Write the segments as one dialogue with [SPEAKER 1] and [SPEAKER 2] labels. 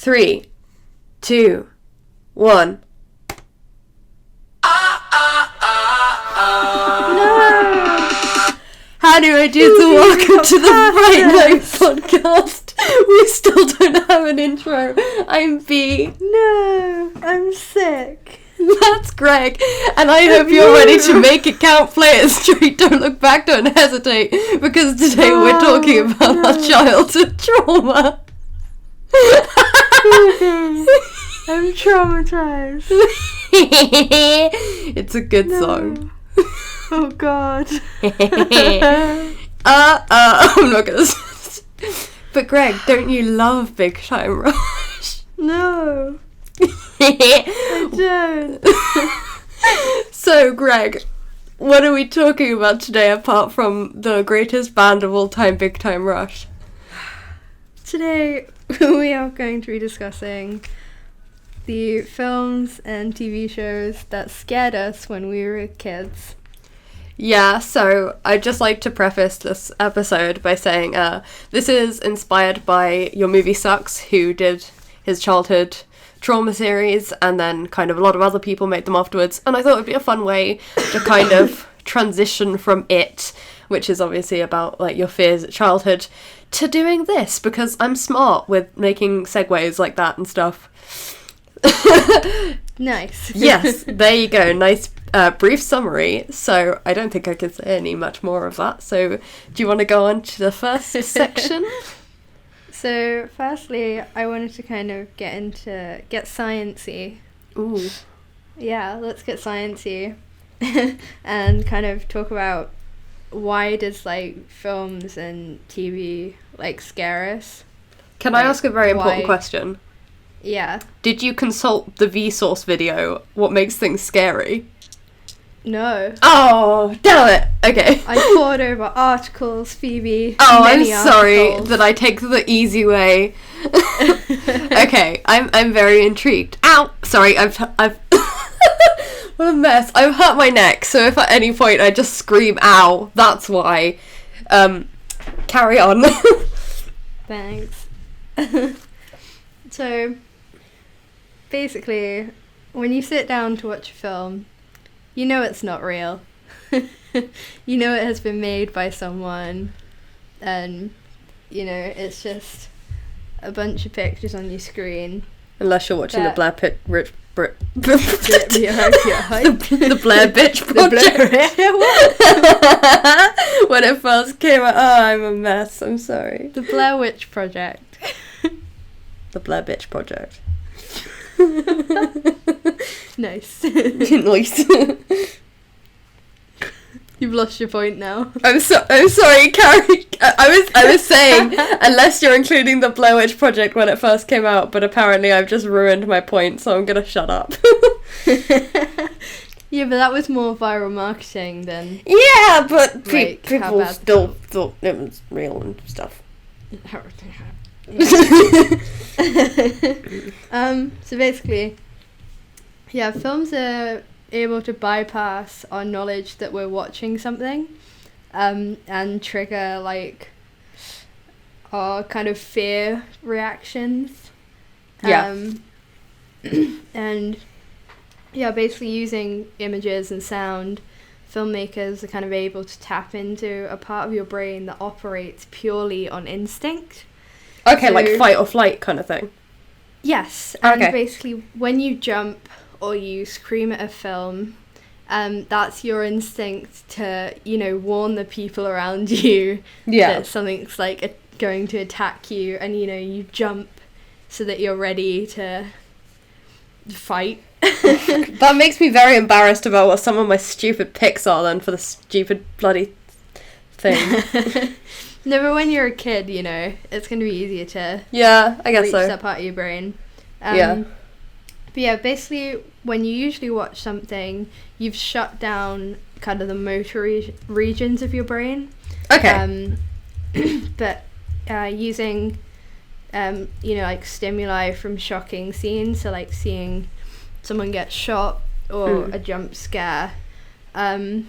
[SPEAKER 1] 3, 2, 1. How do I do to welcome to the Fright Night Podcast? We still don't have an intro. I'm B.
[SPEAKER 2] No, I'm sick.
[SPEAKER 1] That's Greg. And I hope you're ready to make it count, play it straight, don't look back, don't hesitate. Because today we're talking about our childhood trauma.
[SPEAKER 2] I'm traumatized.
[SPEAKER 1] It's a good song.
[SPEAKER 2] Oh god.
[SPEAKER 1] I'm not gonna. But Greg, don't you love Big Time Rush?
[SPEAKER 2] No. I don't.
[SPEAKER 1] So Greg, what are we talking about today apart from the greatest band of all time, Big Time Rush?
[SPEAKER 2] Today we are going to be discussing the films and TV shows that scared us when we were kids.
[SPEAKER 1] Yeah, so I'd just like to preface this episode by saying this is inspired by Your Movie Sucks, who did his childhood trauma series, and then kind of a lot of other people made them afterwards, and I thought it'd be a fun way to kind of transition from it, which is obviously about like your fears at childhood, to doing this, because I'm smart with making segues like that and stuff.
[SPEAKER 2] Nice.
[SPEAKER 1] Yes, there you go. Nice brief summary. So I don't think I can say any much more of that. So do you want to go on to the first section?
[SPEAKER 2] So firstly, I wanted to kind of get sciencey.
[SPEAKER 1] Ooh.
[SPEAKER 2] Yeah, let's get sciencey. And kind of talk about why does like films and TV like scare us?
[SPEAKER 1] Can I ask a very important question?
[SPEAKER 2] Yeah.
[SPEAKER 1] Did you consult the Vsauce video? What makes things scary?
[SPEAKER 2] No.
[SPEAKER 1] Oh, damn it. Okay.
[SPEAKER 2] I poured over articles, Phoebe.
[SPEAKER 1] Oh, I'm sorry
[SPEAKER 2] articles.
[SPEAKER 1] that I take the easy way. Okay, I'm very intrigued. Ow! Sorry, I've what a mess. I've hurt my neck, so if at any point I just scream ow, that's why. Carry on.
[SPEAKER 2] Thanks. So, basically, when you sit down to watch a film, you know it's not real. You know it has been made by someone, and, you know, it's just a bunch of pictures on your screen.
[SPEAKER 1] Unless you're watching the Blair Pitt...
[SPEAKER 2] The
[SPEAKER 1] Blair Bitch Project. When it first came out, I'm a mess, I'm sorry.
[SPEAKER 2] The Blair Witch Project.
[SPEAKER 1] The Blair Bitch Project.
[SPEAKER 2] Nice.
[SPEAKER 1] Nice.
[SPEAKER 2] You've lost your point now.
[SPEAKER 1] I'm sorry, Carrie. I was saying, unless you're including the Blair Witch Project when it first came out, but apparently I've just ruined my point, so I'm gonna shut up.
[SPEAKER 2] Yeah, but that was more viral marketing than...
[SPEAKER 1] Yeah, but
[SPEAKER 2] like,
[SPEAKER 1] people still thought it was real and stuff.
[SPEAKER 2] So basically, yeah, films are able to bypass our knowledge that we're watching something, and trigger like our kind of fear reactions.
[SPEAKER 1] Yeah.
[SPEAKER 2] And yeah, basically using images and sound, filmmakers are kind of able to tap into a part of your brain that operates purely on instinct.
[SPEAKER 1] Okay,
[SPEAKER 2] So,
[SPEAKER 1] like fight or flight kind of thing.
[SPEAKER 2] Yes, and
[SPEAKER 1] Okay.
[SPEAKER 2] basically when you jump or you scream at a film, that's your instinct to, you know, warn the people around you that something's like going to attack you, and you know, you jump so that you're ready to fight.
[SPEAKER 1] That makes me very embarrassed about what some of my stupid picks are then for the stupid bloody thing.
[SPEAKER 2] No, but when you're a kid, you know, it's going to be easier to
[SPEAKER 1] Yeah, I guess
[SPEAKER 2] reach
[SPEAKER 1] so.
[SPEAKER 2] that part of your brain.
[SPEAKER 1] Yeah.
[SPEAKER 2] But yeah, basically, when you usually watch something, you've shut down kind of the motor regions of your brain.
[SPEAKER 1] Okay.
[SPEAKER 2] But using, you know, like stimuli from shocking scenes, so like seeing someone get shot or a jump scare, they're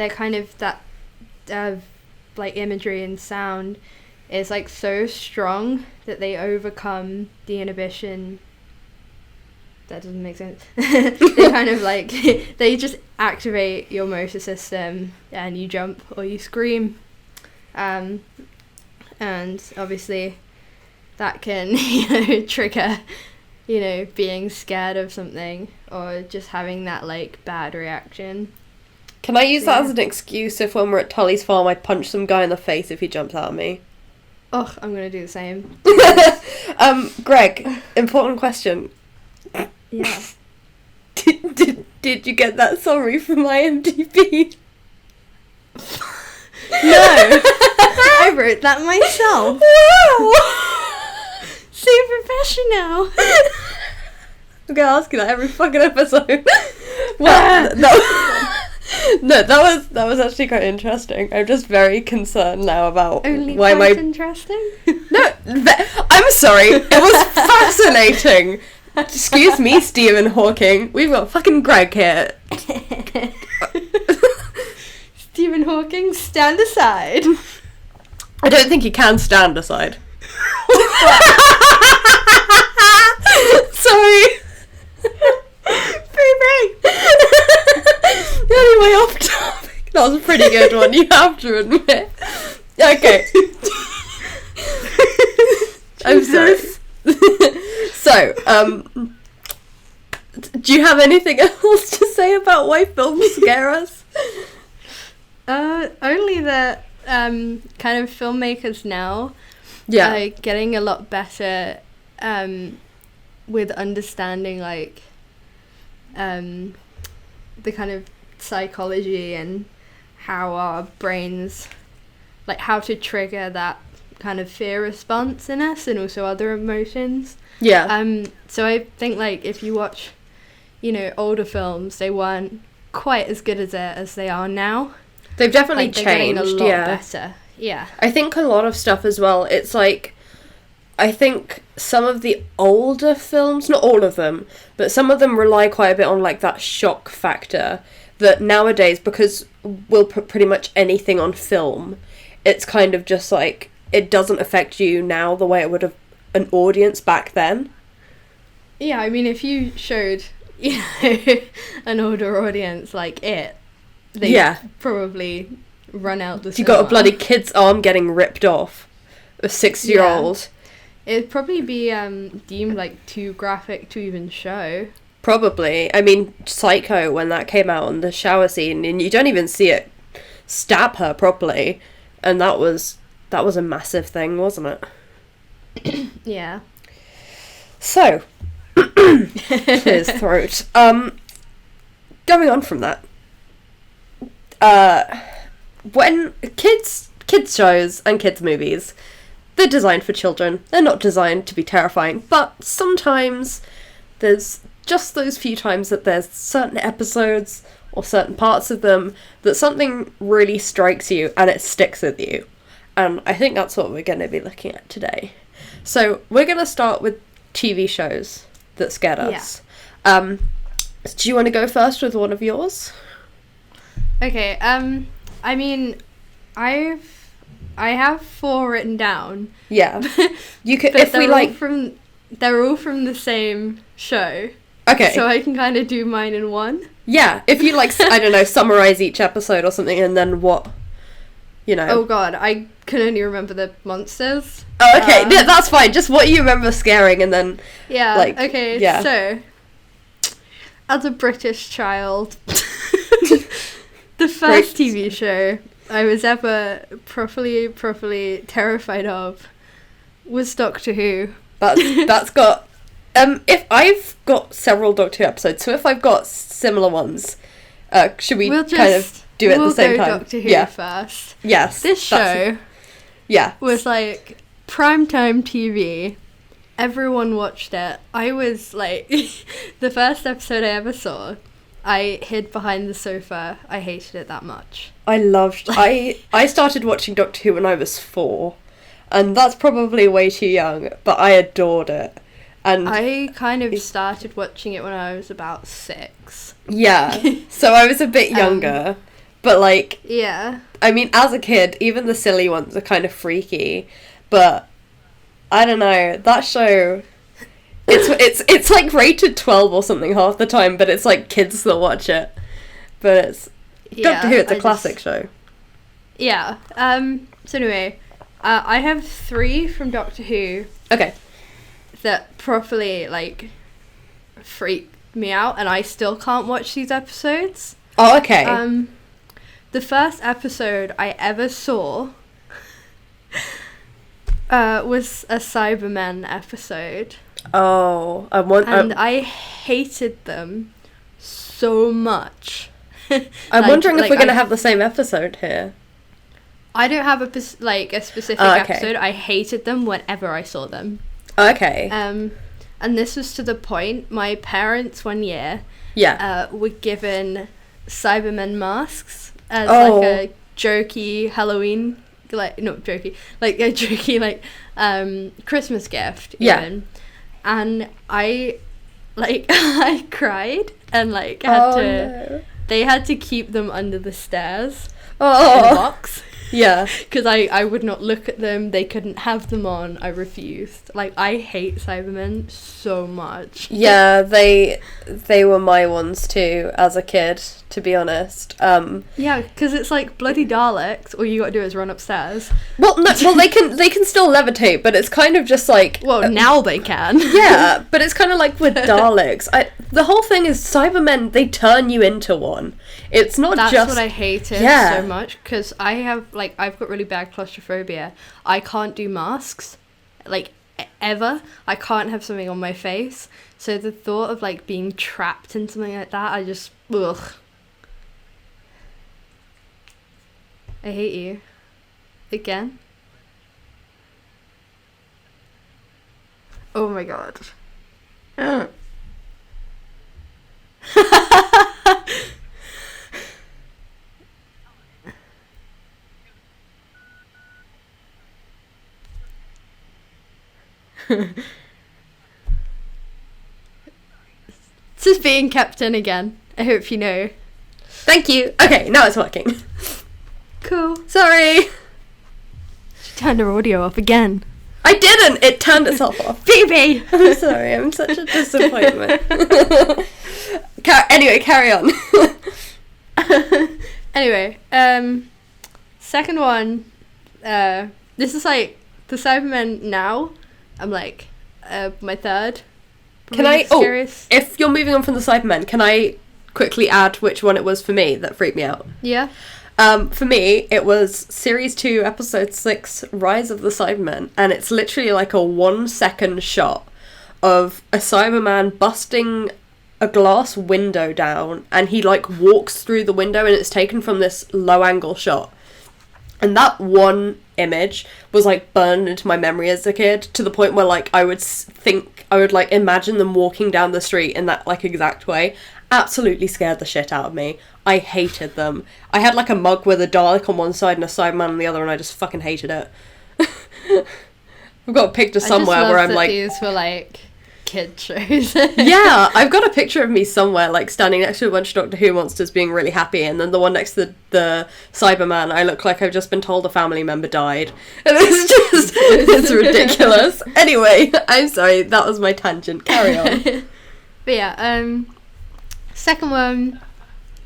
[SPEAKER 2] kind of that like imagery and sound is like so strong that they overcome the inhibition. That doesn't make sense. They kind of like, they just activate your motor system and you jump or you scream. And obviously that can, trigger, being scared of something or just having that like bad reaction.
[SPEAKER 1] Can I use that as an excuse if when we're at Tully's farm I punch some guy in the face if he jumps at me?
[SPEAKER 2] Oh, I'm going to do the same.
[SPEAKER 1] Greg, important question.
[SPEAKER 2] Yeah.
[SPEAKER 1] Did you get that summary from IMDb?
[SPEAKER 2] No. I wrote that myself.
[SPEAKER 1] Wow.
[SPEAKER 2] So professional.
[SPEAKER 1] I'm gonna ask you that every fucking episode. Well, no, that was actually quite interesting. I'm just very concerned now about
[SPEAKER 2] why interesting?
[SPEAKER 1] No, I'm sorry. It was fascinating. Excuse me, Stephen Hawking. We've got fucking Greg here.
[SPEAKER 2] Stephen Hawking, stand aside.
[SPEAKER 1] I don't think he can stand aside. Sorry. Free. Anyway, off topic. That was a pretty good one, you have to admit. Okay. I'm sorry. So, do you have anything else to say about why films scare us?
[SPEAKER 2] Only that kind of filmmakers now are getting a lot better with understanding like the kind of psychology and how our brains, like how to trigger that kind of fear response in us and also other emotions.
[SPEAKER 1] Yeah.
[SPEAKER 2] So I think like if you watch, older films, they weren't quite as good as they are now.
[SPEAKER 1] They've definitely
[SPEAKER 2] like, they're
[SPEAKER 1] changed.
[SPEAKER 2] Getting a lot better. Yeah.
[SPEAKER 1] I think a lot of stuff as well. It's like, I think some of the older films, not all of them, but some of them rely quite a bit on like that shock factor that nowadays, because we'll put pretty much anything on film, it's kind of just like, it doesn't affect you now the way it would have an audience back then.
[SPEAKER 2] Yeah, I mean, if you showed, an older audience like it, they'd probably run out the cinema.
[SPEAKER 1] You got a bloody kid's arm getting ripped off, a 6-year-old.
[SPEAKER 2] Yeah. It'd probably be deemed like too graphic to even show.
[SPEAKER 1] Probably. I mean, Psycho, when that came out on the shower scene, and you don't even see it stab her properly, and that was a massive thing, wasn't it?
[SPEAKER 2] Yeah.
[SPEAKER 1] So, his throat. Going on from that, when kids shows and kids movies, they're designed for children. They're not designed to be terrifying, but sometimes there's just those few times that there's certain episodes or certain parts of them that something really strikes you and it sticks with you. And I think that's what we're going to be looking at today. So we're going to start with TV shows that scared us. Yeah. Do you want to go first with one of yours?
[SPEAKER 2] Okay. I mean, I have 4 written down.
[SPEAKER 1] Yeah. You could if we like
[SPEAKER 2] they're all from the same show.
[SPEAKER 1] Okay.
[SPEAKER 2] So I can kind of do mine in one.
[SPEAKER 1] Yeah. If you like, I don't know, summarize each episode or something, and then what,
[SPEAKER 2] Oh God, I can only remember the monsters.
[SPEAKER 1] Oh, okay. Yeah, that's fine. Just what you remember scaring, and then.
[SPEAKER 2] Yeah.
[SPEAKER 1] Like,
[SPEAKER 2] okay.
[SPEAKER 1] Yeah.
[SPEAKER 2] So, as a British child, the first TV show I was ever properly terrified of was Doctor Who.
[SPEAKER 1] That's got. If I've got several Doctor Who episodes, so if I've got similar ones, should we kind of do it at the same time?
[SPEAKER 2] We'll go Doctor Who first.
[SPEAKER 1] Yes.
[SPEAKER 2] This show was like primetime TV. Everyone watched it. I was like, the first episode I ever saw, I hid behind the sofa. I hated it that much.
[SPEAKER 1] I started watching Doctor Who when I was 4, and that's probably way too young, but I adored it. And
[SPEAKER 2] I kind of started watching it when I was about 6.
[SPEAKER 1] Yeah, so I was a bit younger, but like...
[SPEAKER 2] Yeah.
[SPEAKER 1] I mean, as a kid, even the silly ones are kind of freaky, but I don't know, that show, it's like rated 12 or something half the time, but it's like kids that watch it. But it's Doctor Who, it's a classic show.
[SPEAKER 2] Yeah. So anyway, I have 3 from Doctor Who.
[SPEAKER 1] Okay.
[SPEAKER 2] That properly, like, freaked me out, and I still can't watch these episodes.
[SPEAKER 1] Oh, okay.
[SPEAKER 2] The first episode I ever saw was a Cybermen episode.
[SPEAKER 1] Oh,
[SPEAKER 2] I hated them so much.
[SPEAKER 1] I'm wondering if we're going to have the same episode here.
[SPEAKER 2] I don't have a specific episode. I hated them whenever I saw them.
[SPEAKER 1] Okay.
[SPEAKER 2] And this was to the point, my parents one year were given Cybermen masks as like a jokey Halloween, like not jokey, like a jokey like Christmas gift even. And I I cried and like they had to keep them under the stairs in a box.
[SPEAKER 1] Yeah.
[SPEAKER 2] Because I would not look at them. They couldn't have them on. I refused. Like, I hate Cybermen so much.
[SPEAKER 1] Yeah, they were my ones too, as a kid, to be honest.
[SPEAKER 2] Yeah, because it's like bloody Daleks. All you gotta do is run upstairs.
[SPEAKER 1] Well, no, they can still levitate, but it's kind of just like...
[SPEAKER 2] Well, now they can.
[SPEAKER 1] Yeah, but it's kind of like with Daleks. The whole thing is Cybermen, they turn you into one. It's not
[SPEAKER 2] That's
[SPEAKER 1] just...
[SPEAKER 2] what I hated so much, because I've got really bad claustrophobia. I can't do masks, like, ever. I can't have something on my face. So the thought of, like, being trapped in something like that, I just, ugh. I hate you. Again. Oh my god. This is being kept in again. I hope you know.
[SPEAKER 1] Thank you. Okay, now it's working.
[SPEAKER 2] Cool.
[SPEAKER 1] Sorry.
[SPEAKER 2] She turned her audio off again.
[SPEAKER 1] I didn't. It turned itself off.
[SPEAKER 2] Baby.
[SPEAKER 1] I'm sorry. I'm such a disappointment. Anyway, carry on.
[SPEAKER 2] Anyway, second one. This is like the Cybermen now. I'm like, my third.
[SPEAKER 1] Can I? Scariest. Oh, if you're moving on from the Cybermen, can I quickly add which one it was for me that freaked me out?
[SPEAKER 2] Yeah.
[SPEAKER 1] For me, it was Series 2, Episode 6, Rise of the Cybermen, and it's literally like a 1-second shot of a Cyberman busting a glass window down, and he like walks through the window, and it's taken from this low-angle shot. And that one image was like burned into my memory as a kid, to the point where like I would like imagine them walking down the street in that like exact way. Absolutely scared the shit out of me. I hated them. I had like a mug with a Dalek on one side and a Cyberman on the other, and I just fucking hated it. I've got a picture somewhere where I'm like...
[SPEAKER 2] these were like kid shows.
[SPEAKER 1] Yeah, I've got a picture of me somewhere like standing next to a bunch of Doctor Who monsters being really happy, and then the one next to the Cyberman, I look like I've just been told a family member died. And it's ridiculous. Anyway, I'm sorry, that was my tangent. Carry on.
[SPEAKER 2] But yeah, second one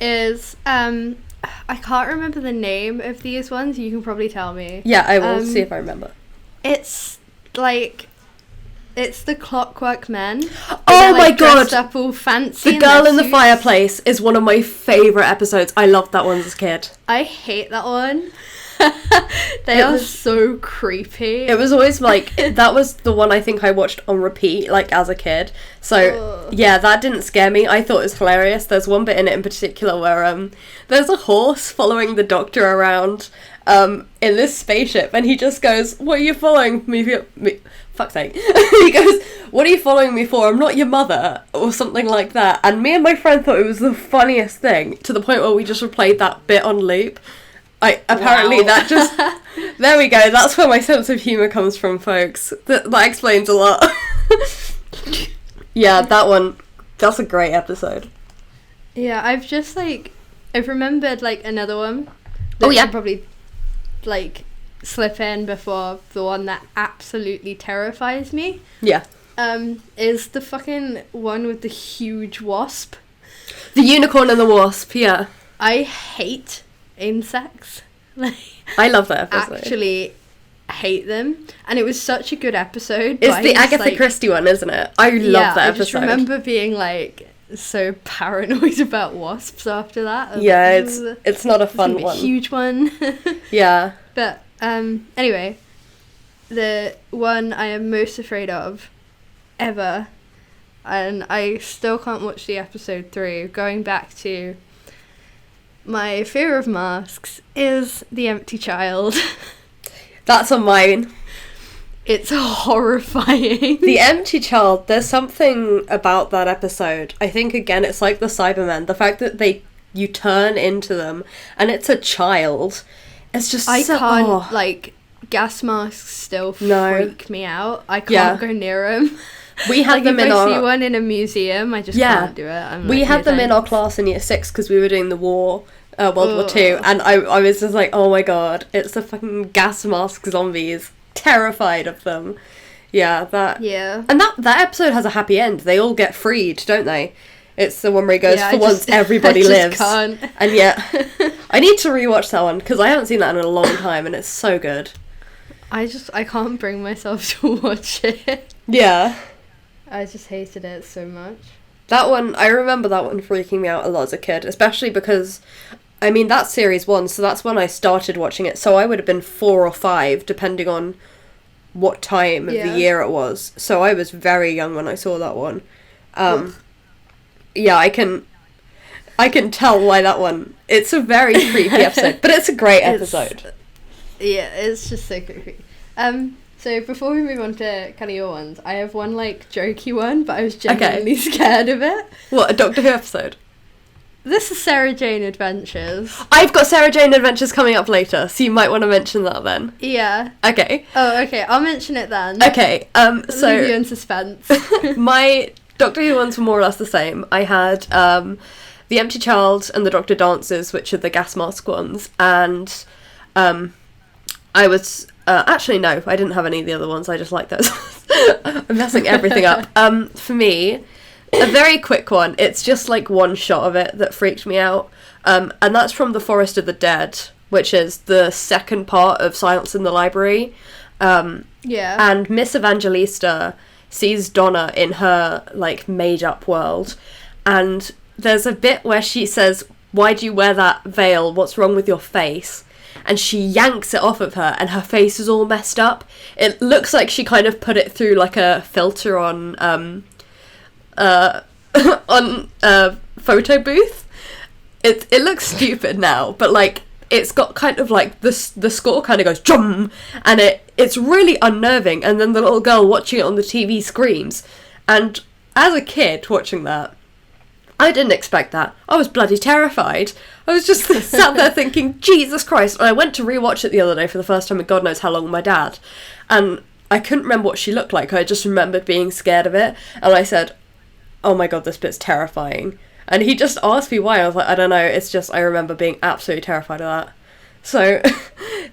[SPEAKER 2] is I can't remember the name of these ones. You can probably tell me.
[SPEAKER 1] Yeah, I will see if I remember.
[SPEAKER 2] It's like, it's the Clockwork Men.
[SPEAKER 1] Oh my god!
[SPEAKER 2] Up all fancy.
[SPEAKER 1] The Girl in the Fireplace is one of my favourite episodes. I loved that one as a kid.
[SPEAKER 2] I hate that one. They are so creepy.
[SPEAKER 1] It was always like, that was the one I think I watched on repeat, like as a kid. So yeah, that didn't scare me. I thought it was hilarious. There's one bit in it in particular where there's a horse following the Doctor around in this spaceship, and he just goes, "What are you following me for?" Fuck's sake. He goes, "What are you following me for? I'm not your mother," or something like that. And me and my friend thought it was the funniest thing, to the point where we just replayed that bit on loop. Apparently that just... There we go, that's where my sense of humour comes from, folks. That explains a lot. Yeah, that one, that's a great episode.
[SPEAKER 2] Yeah, I've remembered, like, another one.
[SPEAKER 1] Oh, yeah.
[SPEAKER 2] Probably, like, slip in before the one that absolutely terrifies me.
[SPEAKER 1] Yeah.
[SPEAKER 2] Is the fucking one with the huge wasp.
[SPEAKER 1] The unicorn and the wasp, yeah.
[SPEAKER 2] I hate insects.
[SPEAKER 1] I love that episode.
[SPEAKER 2] Actually hate them. And it was such a good episode.
[SPEAKER 1] It's the Agatha Christie one, isn't it? I love that episode. I just
[SPEAKER 2] remember being like so paranoid about wasps after that.
[SPEAKER 1] Yeah, it's not a fun one.
[SPEAKER 2] A huge one.
[SPEAKER 1] Yeah.
[SPEAKER 2] But anyway, the one I am most afraid of ever, and I still can't watch the episode through, going back to my fear of masks, is The Empty Child.
[SPEAKER 1] That's on mine.
[SPEAKER 2] It's horrifying.
[SPEAKER 1] The Empty Child, there's something about that episode. I think, again, it's like the Cybermen. The fact that you turn into them, and it's a child. It's just
[SPEAKER 2] like, gas masks still freak me out. I can't go near them.
[SPEAKER 1] We had them in our...
[SPEAKER 2] If I see one in a museum, I just can't do it.
[SPEAKER 1] We had them in our class in year 6 because we were doing the World War II, and I was just like, oh my god, it's the fucking gas mask zombies. Terrified of them. Yeah, that...
[SPEAKER 2] Yeah.
[SPEAKER 1] And that episode has a happy end. They all get freed, don't they? It's the one where he goes, once everybody lives.
[SPEAKER 2] Can't.
[SPEAKER 1] And yet, I need to rewatch that one, because I haven't seen that in a long time, and it's so good.
[SPEAKER 2] I can't bring myself to watch it.
[SPEAKER 1] Yeah.
[SPEAKER 2] I just hated it so much.
[SPEAKER 1] That one, I remember that one freaking me out a lot as a kid, especially because, I mean, that's series 1, so that's when I started watching it, so I would have been 4 or 5, depending on what time of the year it was. So I was very young when I saw that one. Yeah, I can tell why that one, it's a very creepy episode, but it's a great episode.
[SPEAKER 2] It's just so creepy. So before we move on to kind of your ones, I have one like jokey one, but I was genuinely scared of it.
[SPEAKER 1] What, a Doctor Who episode?
[SPEAKER 2] This is Sarah Jane Adventures.
[SPEAKER 1] I've got Sarah Jane Adventures coming up later, so you might want to mention that then.
[SPEAKER 2] Yeah.
[SPEAKER 1] Okay.
[SPEAKER 2] Oh, okay. I'll mention it then.
[SPEAKER 1] Okay. So
[SPEAKER 2] leave you in suspense.
[SPEAKER 1] My Doctor Who ones were more or less the same. I had The Empty Child and the Doctor Dances, which are the gas mask ones, and I was actually no, I didn't have any of the other ones. I just like those. I'm messing everything up. For me, a very quick one. It's just like one shot of it that freaked me out, and that's from The Forest of the Dead, which is the second part of Silence in the Library. And Miss Evangelista sees Donna in her like made-up world, and there's a bit where she says, "Why do you wear that veil? What's wrong with your face?" And she yanks it off of her, and her face is all messed up. It looks like she kind of put it through like a filter on photo booth. It looks stupid now, but like it's got kind of like the score kind of goes jum, and it's really unnerving. And then the little girl watching it on the TV screams, and as a kid watching that, I didn't expect that. I was bloody terrified. I was just sat there thinking, Jesus Christ. And I went to rewatch it the other day for the first time in God knows how long with my dad. And I couldn't remember what she looked like. I just remembered being scared of it. And I said, oh my God, this bit's terrifying. And he just asked me why. I was like, I don't know. It's just, I remember being absolutely terrified of that. So,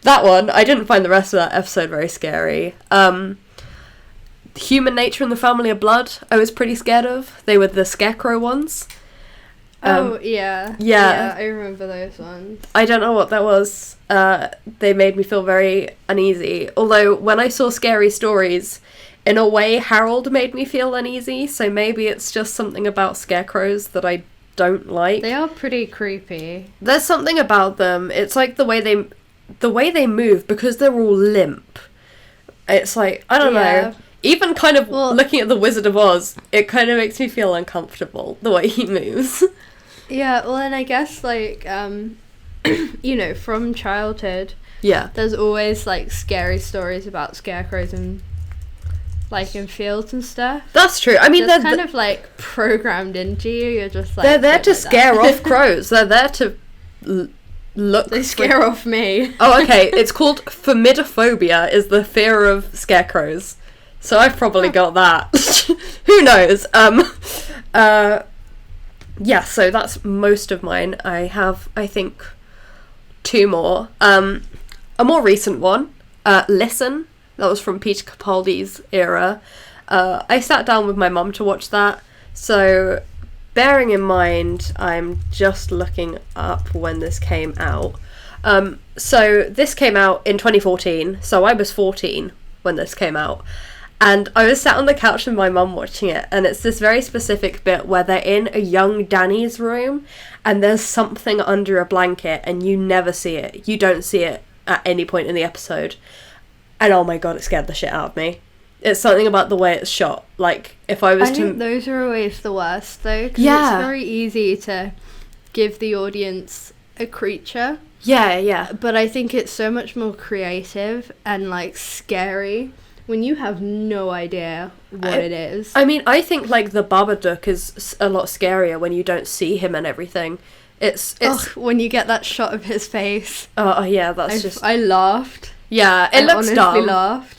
[SPEAKER 1] that one, I didn't find the rest of that episode very scary. Human Nature and the Family of Blood, I was pretty scared of. They were the Scarecrow ones.
[SPEAKER 2] Yeah, I remember those ones.
[SPEAKER 1] I don't know what that was. They made me feel very uneasy. Although, when I saw Scary Stories, in a way, Harold made me feel uneasy, so maybe it's just something about scarecrows that I don't like.
[SPEAKER 2] They are pretty creepy.
[SPEAKER 1] There's something about them. It's like the way they move, because they're all limp. It's like, I don't know. Even kind of looking at the Wizard of Oz, it kind of makes me feel uncomfortable, the way he moves.
[SPEAKER 2] Yeah, well, and I guess, like, you know, from childhood, there's always, like, scary stories about scarecrows and, like, in fields and stuff.
[SPEAKER 1] That's true. I mean,
[SPEAKER 2] they're kind of, like, programmed into you. You're just, like...
[SPEAKER 1] They're there to scare off crows. They're there to look...
[SPEAKER 2] They scare off me.
[SPEAKER 1] Oh, okay. It's called formidophobia, is the fear of scarecrows. So I've probably got that. Who knows? Yeah, so that's most of mine. I have, I think, 2 more. A more recent one, Listen, that was from Peter Capaldi's era. I sat down with my mum to watch that, so bearing in mind I'm just looking up when this came out. So this came out in 2014, so I was 14 when this came out. And I was sat on the couch with my mum watching it, and it's this very specific bit where they're in a young Danny's room, and there's something under a blanket, and you never see it. You don't see it at any point in the episode. And oh my god, it scared the shit out of me. It's something about the way it's shot. Like, if I was
[SPEAKER 2] I
[SPEAKER 1] to...
[SPEAKER 2] think those are always the worst, though, because
[SPEAKER 1] Yeah.
[SPEAKER 2] it's very easy to give the audience a creature.
[SPEAKER 1] Yeah.
[SPEAKER 2] But I think it's so much more creative and, like, scary when you have no idea what it is.
[SPEAKER 1] I mean, I think, like, the Babadook is a lot scarier when you don't see him and everything. It's
[SPEAKER 2] when you get that shot of his face.
[SPEAKER 1] Oh, yeah,
[SPEAKER 2] I laughed.
[SPEAKER 1] Yeah, it looks dumb.
[SPEAKER 2] I honestly laughed.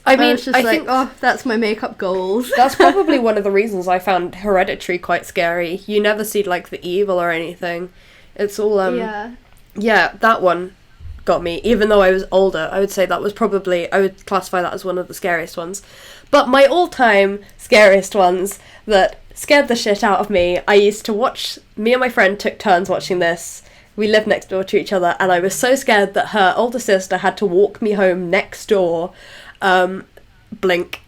[SPEAKER 1] I
[SPEAKER 2] was just think, oh, that's my makeup goals.
[SPEAKER 1] That's probably one of the reasons I found Hereditary quite scary. You never see, like, the evil or anything. It's all, Yeah, that one got me. Even though I was older, I would say that was probably... I would classify that as one of the scariest ones. But my all-time scariest ones that scared the shit out of me, I used to watch... Me and my friend took turns watching this. We lived next door to each other, and I was so scared that her older sister had to walk me home next door. Blink.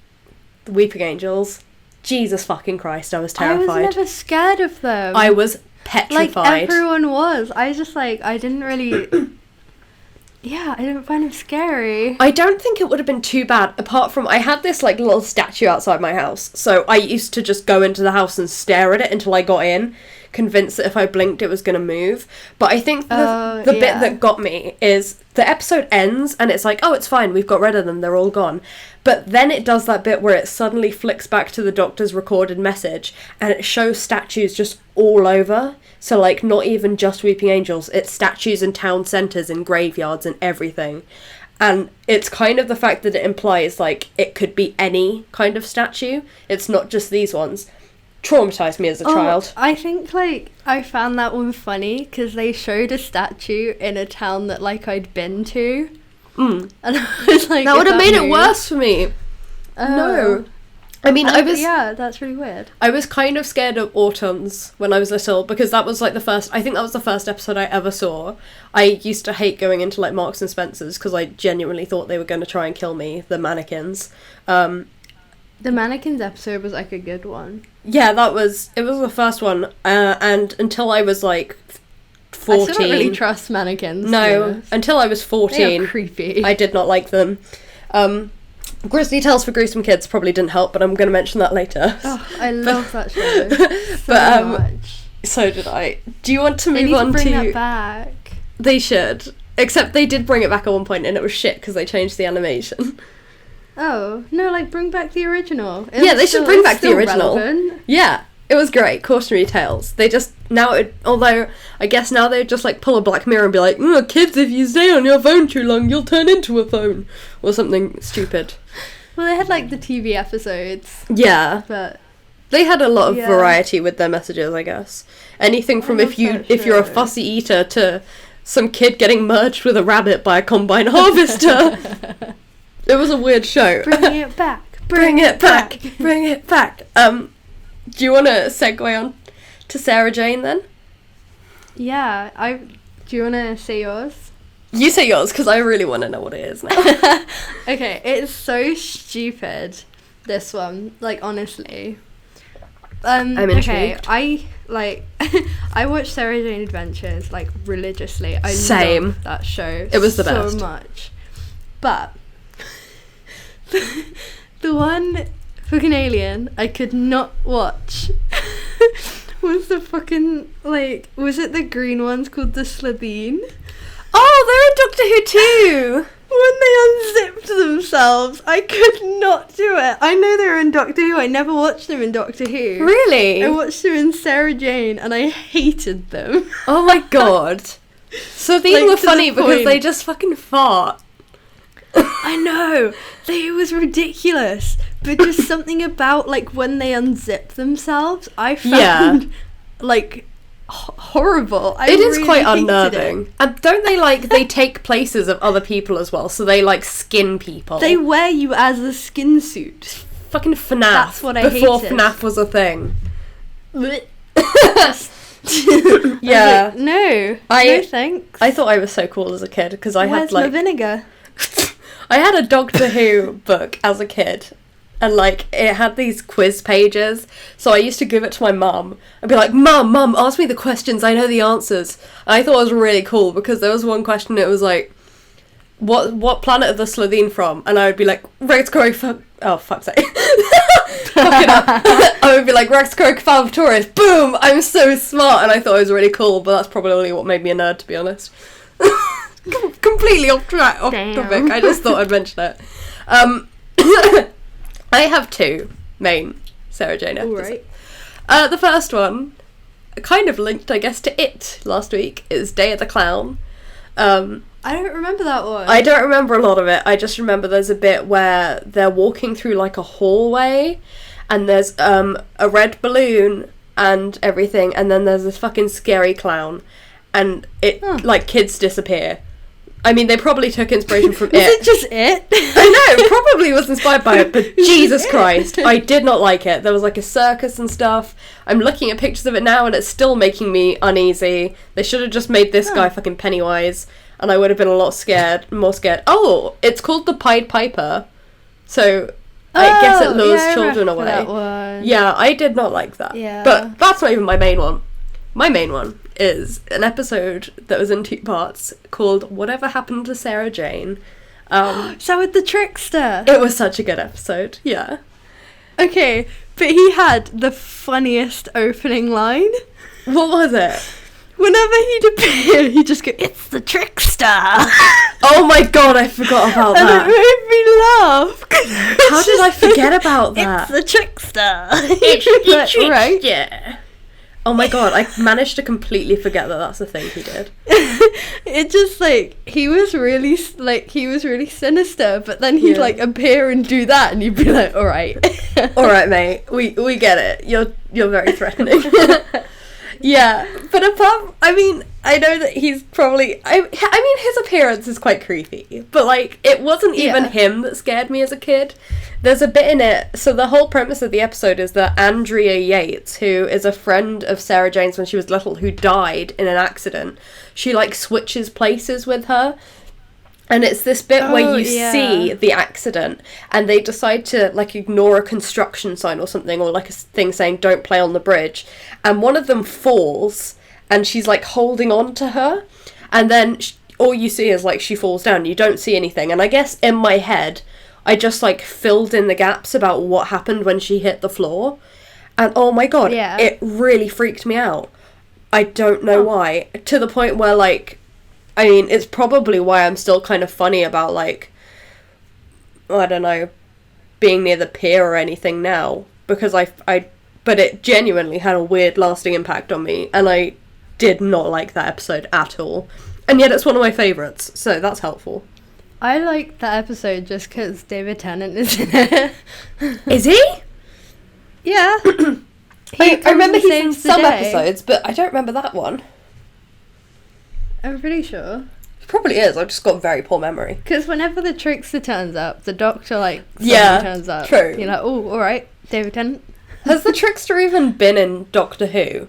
[SPEAKER 1] The Weeping Angels. Jesus fucking Christ, I was terrified.
[SPEAKER 2] I was never scared of them.
[SPEAKER 1] I was petrified.
[SPEAKER 2] Like, everyone was. I just, like, I didn't really... Yeah, I didn't find them scary.
[SPEAKER 1] I don't think it would have been too bad, apart from I had this, like, little statue outside my house, so I used to just go into the house and stare at it until I got in, convinced that if I blinked it was going to move. But I think the bit that got me is the episode ends and it's like, oh, it's fine, we've got rid of them, they're all gone. But then it does that bit where it suddenly flicks back to the doctor's recorded message and it shows statues just all over. So, like, not even just Weeping Angels, it's statues in town centres and graveyards and everything. And it's kind of the fact that it implies, like, it could be any kind of statue. It's not just these ones. Traumatised me as a child.
[SPEAKER 2] I think, like, I found that one funny because they showed a statue in a town that, like, I'd been to. And I was like...
[SPEAKER 1] That would have made it worse for me. No. I mean,
[SPEAKER 2] yeah, that's really weird.
[SPEAKER 1] I was kind of scared of autons when I was little because that was, like, I think that was the first episode I ever saw. I used to hate going into, like, Marks and Spencer's because I genuinely thought they were going to try and kill me, the mannequins.
[SPEAKER 2] The mannequins episode was, like, a good one.
[SPEAKER 1] Yeah, it was the first one, and until I was, like, 14...
[SPEAKER 2] I still don't really trust mannequins.
[SPEAKER 1] No, until I was 14...
[SPEAKER 2] They are creepy.
[SPEAKER 1] I did not like them. Grisly Tales for Gruesome Kids probably didn't help, but I'm going to mention that later.
[SPEAKER 2] Oh, I love that show so much.
[SPEAKER 1] So did I. Do you want to move on to...
[SPEAKER 2] They need to bring that back.
[SPEAKER 1] They should. Except they did bring it back at one point and it was shit because they changed the animation.
[SPEAKER 2] Oh, no, like, bring back the original.
[SPEAKER 1] They should bring back the original.
[SPEAKER 2] Relevant.
[SPEAKER 1] Yeah, it was great. Cautionary tales. They just, although, I guess now they just, like, pull a Black Mirror and be like, kids, if you stay on your phone too long, you'll turn into a phone. Or something stupid.
[SPEAKER 2] Well, they had, like, the TV episodes.
[SPEAKER 1] Yeah.
[SPEAKER 2] But...
[SPEAKER 1] They had a lot of variety with their messages, I guess. Anything from if you're a fussy eater to some kid getting merged with a rabbit by a combine harvester. It was a weird show.
[SPEAKER 2] Bring it back.
[SPEAKER 1] Bring it back. Bring it back. Do you want to segue on to Sarah Jane then?
[SPEAKER 2] Yeah, do you want to say yours?
[SPEAKER 1] You say yours, because I really want to know what it is now.
[SPEAKER 2] Okay, it's so stupid, this one. Like, honestly.
[SPEAKER 1] I'm intrigued.
[SPEAKER 2] Okay, I watch Sarah Jane Adventures, like, religiously. I love that show.
[SPEAKER 1] It was the best.
[SPEAKER 2] So much. But... the one fucking alien I could not watch was the fucking, like, was it the green ones called the Slitheen?
[SPEAKER 1] Oh, they're in Doctor Who too!
[SPEAKER 2] When they unzipped themselves, I could not do it. I know they were in Doctor Who, I never watched them in Doctor Who.
[SPEAKER 1] Really?
[SPEAKER 2] I watched them in Sarah Jane and I hated them.
[SPEAKER 1] Oh my god. So these were funny because they just fucking fart.
[SPEAKER 2] I know, it was ridiculous, but just something about, like, when they unzip themselves, I found, like, horrible.
[SPEAKER 1] It is really quite unnerving. And don't they take places of other people as well? So they skin people.
[SPEAKER 2] They wear you as a skin suit.
[SPEAKER 1] Fucking FNAF.
[SPEAKER 2] That's what I hated.
[SPEAKER 1] Before FNAF was a thing.
[SPEAKER 2] Yeah. No thanks.
[SPEAKER 1] I thought I was so cool as a kid because I had
[SPEAKER 2] my vinegar?
[SPEAKER 1] I had a Doctor Who book as a kid, and it had these quiz pages, so I used to give it to my mum. I'd be like, Mum, ask me the questions, I know the answers. And I thought it was really cool because there was one question, it was like, what planet are the Slovene from? And I would be like, Rex Corrigan, oh fuck's sake. I would be like, Rex Corrigan Taurus, boom, I'm so smart. And I thought it was really cool, but that's probably what made me a nerd, to be honest. Completely off topic. I just thought I'd mention it. I have two main Sarah Jane episodes. Right. The first one, kind of linked, I guess, to It last week, is Day of the Clown.
[SPEAKER 2] I don't remember that one.
[SPEAKER 1] I don't remember a lot of it. I just remember there's a bit where they're walking through a hallway, and there's a red balloon and everything, and then there's this fucking scary clown, and kids disappear. I mean, they probably took inspiration from It.
[SPEAKER 2] Is it just It?
[SPEAKER 1] I know, it probably was inspired by it, but Jesus Christ, I did not like it. There was a circus and stuff. I'm looking at pictures of it now and it's still making me uneasy. They should have just made this guy fucking Pennywise, and I would have been a lot more scared. Oh, it's called The Pied Piper, so I guess it lures children away.
[SPEAKER 2] That one.
[SPEAKER 1] Yeah, I did not like that.
[SPEAKER 2] Yeah.
[SPEAKER 1] But that's not even my main one. My main one is an episode that was in 2 parts called Whatever Happened to Sarah Jane.
[SPEAKER 2] So with the trickster.
[SPEAKER 1] It was such a good episode, yeah.
[SPEAKER 2] Okay, but he had the funniest opening line.
[SPEAKER 1] What was it?
[SPEAKER 2] Whenever he'd appear, he'd just go, "It's the trickster."
[SPEAKER 1] Oh my god, I forgot about that.
[SPEAKER 2] And it made me laugh.
[SPEAKER 1] How did I forget about that?
[SPEAKER 2] It's the trickster.
[SPEAKER 1] It's the trickster.
[SPEAKER 2] Right?
[SPEAKER 1] Yeah. Oh my god, I managed to completely forget that that's the thing he did.
[SPEAKER 2] It just he was really sinister, but then he'd appear and do that, and you'd be like, all right,
[SPEAKER 1] mate, we get it. You're very threatening. Yeah, but I know that he's probably, I mean, his appearance is quite creepy, but it wasn't even him that scared me as a kid. There's a bit in it, so the whole premise of the episode is that Andrea Yates, who is a friend of Sarah Jane's when she was little, who died in an accident, she switches places with her. And it's this bit where you see the accident, and they decide to ignore a construction sign or something, or a thing saying don't play on the bridge, and one of them falls, and she's holding on to her, and then all you see is she falls down. You don't see anything, and I guess in my head I just filled in the gaps about what happened when she hit the floor, and oh my god, it really freaked me out. I don't know why, to the point where I mean, it's probably why I'm still kind of funny about, I don't know, being near the pier or anything now. Because but it genuinely had a weird lasting impact on me. And I did not like that episode at all. And yet it's one of my favourites, so that's helpful.
[SPEAKER 2] I like that episode just because David Tennant is in it.
[SPEAKER 1] Is he?
[SPEAKER 2] Yeah.
[SPEAKER 1] I remember he's in some episodes, but I don't remember that one.
[SPEAKER 2] I'm pretty sure.
[SPEAKER 1] It probably is. I've just got very poor memory.
[SPEAKER 2] Because whenever the trickster turns up, the doctor turns up.
[SPEAKER 1] True.
[SPEAKER 2] You're like, oh, all right, David Tennant.
[SPEAKER 1] Has the trickster even been in Doctor Who?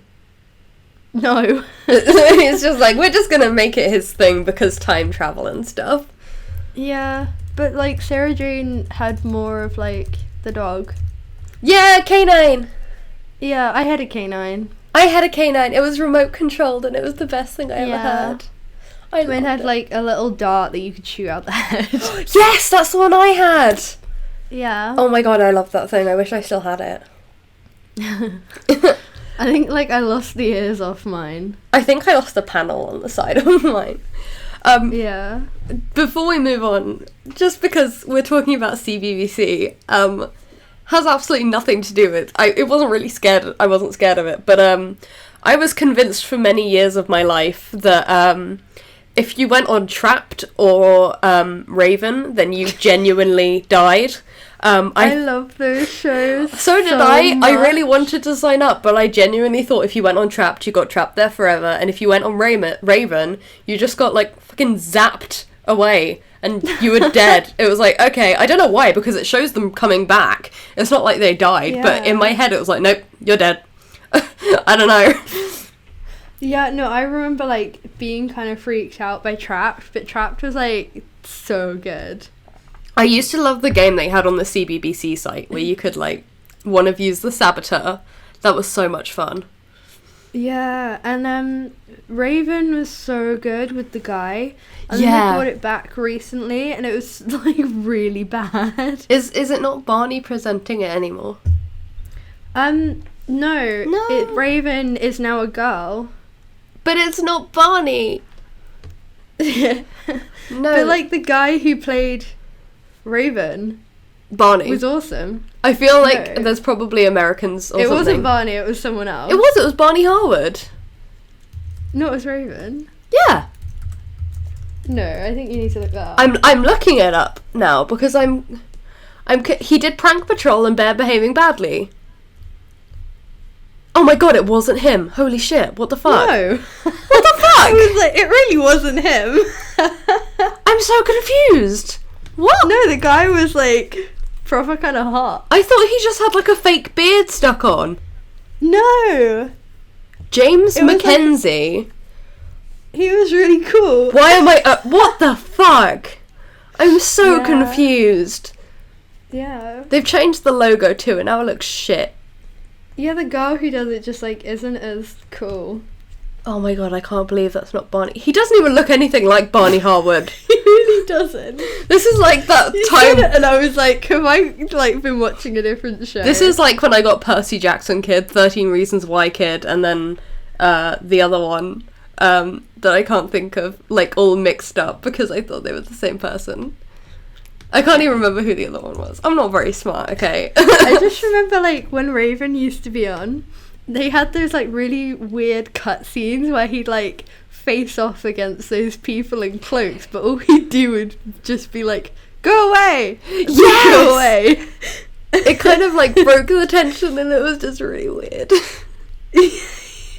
[SPEAKER 2] No.
[SPEAKER 1] It's just we're just gonna make it his thing because time travel and stuff.
[SPEAKER 2] Yeah, but Sarah Jane had more of the dog.
[SPEAKER 1] Yeah, canine.
[SPEAKER 2] Yeah, I had a canine.
[SPEAKER 1] I had a canine. It was remote controlled, and it was the best thing I ever had.
[SPEAKER 2] Mine had a little dart that you could shoot out the head.
[SPEAKER 1] Yes, that's the one I had.
[SPEAKER 2] Yeah.
[SPEAKER 1] Oh my god, I love that thing. I wish I still had it.
[SPEAKER 2] I think I lost the ears off mine.
[SPEAKER 1] I think I lost the panel on the side of mine.
[SPEAKER 2] Yeah.
[SPEAKER 1] Before we move on, just because we're talking about CBBC, has absolutely nothing to do with I wasn't scared of it, but I was convinced for many years of my life that if you went on Trapped or Raven, then you genuinely died.
[SPEAKER 2] I love those shows.
[SPEAKER 1] So did I. Much. I really wanted to sign up, but I genuinely thought if you went on Trapped, you got trapped there forever, and if you went on Raven, you just got, like, fucking zapped away, and you were dead. It was like, okay, I don't know why, because it shows them coming back. It's not like they died, but in my head it was like, nope, you're dead. I don't know.
[SPEAKER 2] Yeah, no, I remember, like, being kind of freaked out by Trapped, but Trapped was, like, so good.
[SPEAKER 1] I used to love the game they had on the CBBC site where you could, like, one of you's the saboteur. That was so much fun.
[SPEAKER 2] Yeah, and Raven was so good with the guy. And they brought it back recently, and it was, like, really bad.
[SPEAKER 1] Is it not Barney presenting it anymore?
[SPEAKER 2] No. Raven is now a girl.
[SPEAKER 1] But it's not Barney.
[SPEAKER 2] No. But, like, the guy who played Raven,
[SPEAKER 1] Barney,
[SPEAKER 2] was awesome.
[SPEAKER 1] I feel like there's probably Americans or something.
[SPEAKER 2] It wasn't Barney, it was someone else.
[SPEAKER 1] It was Barney Harwood.
[SPEAKER 2] No, it was Raven.
[SPEAKER 1] Yeah.
[SPEAKER 2] No, I think you need to look that up.
[SPEAKER 1] I'm looking it up now because he did Prank Patrol and Bear Behaving Badly. Oh my god, it wasn't him. Holy shit, what the fuck?
[SPEAKER 2] No.
[SPEAKER 1] What the fuck?
[SPEAKER 2] I was like, it really wasn't him.
[SPEAKER 1] I'm so confused. What?
[SPEAKER 2] No, the guy was, like, proper kind of hot.
[SPEAKER 1] I thought he just had, like, a fake beard stuck on.
[SPEAKER 2] No.
[SPEAKER 1] James Mackenzie.
[SPEAKER 2] Like, he was really cool.
[SPEAKER 1] Why am I... what the fuck? I'm so confused.
[SPEAKER 2] Yeah.
[SPEAKER 1] They've changed the logo too, and now it looks shit.
[SPEAKER 2] Yeah, the girl who does it just, like, isn't as cool.
[SPEAKER 1] Oh my god, I can't believe that's not Barney. He doesn't even look anything like Barney Harwood.
[SPEAKER 2] He really doesn't.
[SPEAKER 1] This is like that time...
[SPEAKER 2] And I was like, have I, like, been watching a different show?
[SPEAKER 1] This is like when I got Percy Jackson Kid, 13 Reasons Why Kid, and then the other one that I can't think of, like, all mixed up because I thought they were the same person. I can't even remember who the other one was. I'm not very smart, okay?
[SPEAKER 2] I just remember, like, when Raven used to be on, they had those, like, really weird cutscenes where he'd, like, face off against those people in cloaks, but all he'd do would just be like, go away!
[SPEAKER 1] Yes!
[SPEAKER 2] Go away!
[SPEAKER 1] It kind of, like, broke the tension and it was just really weird.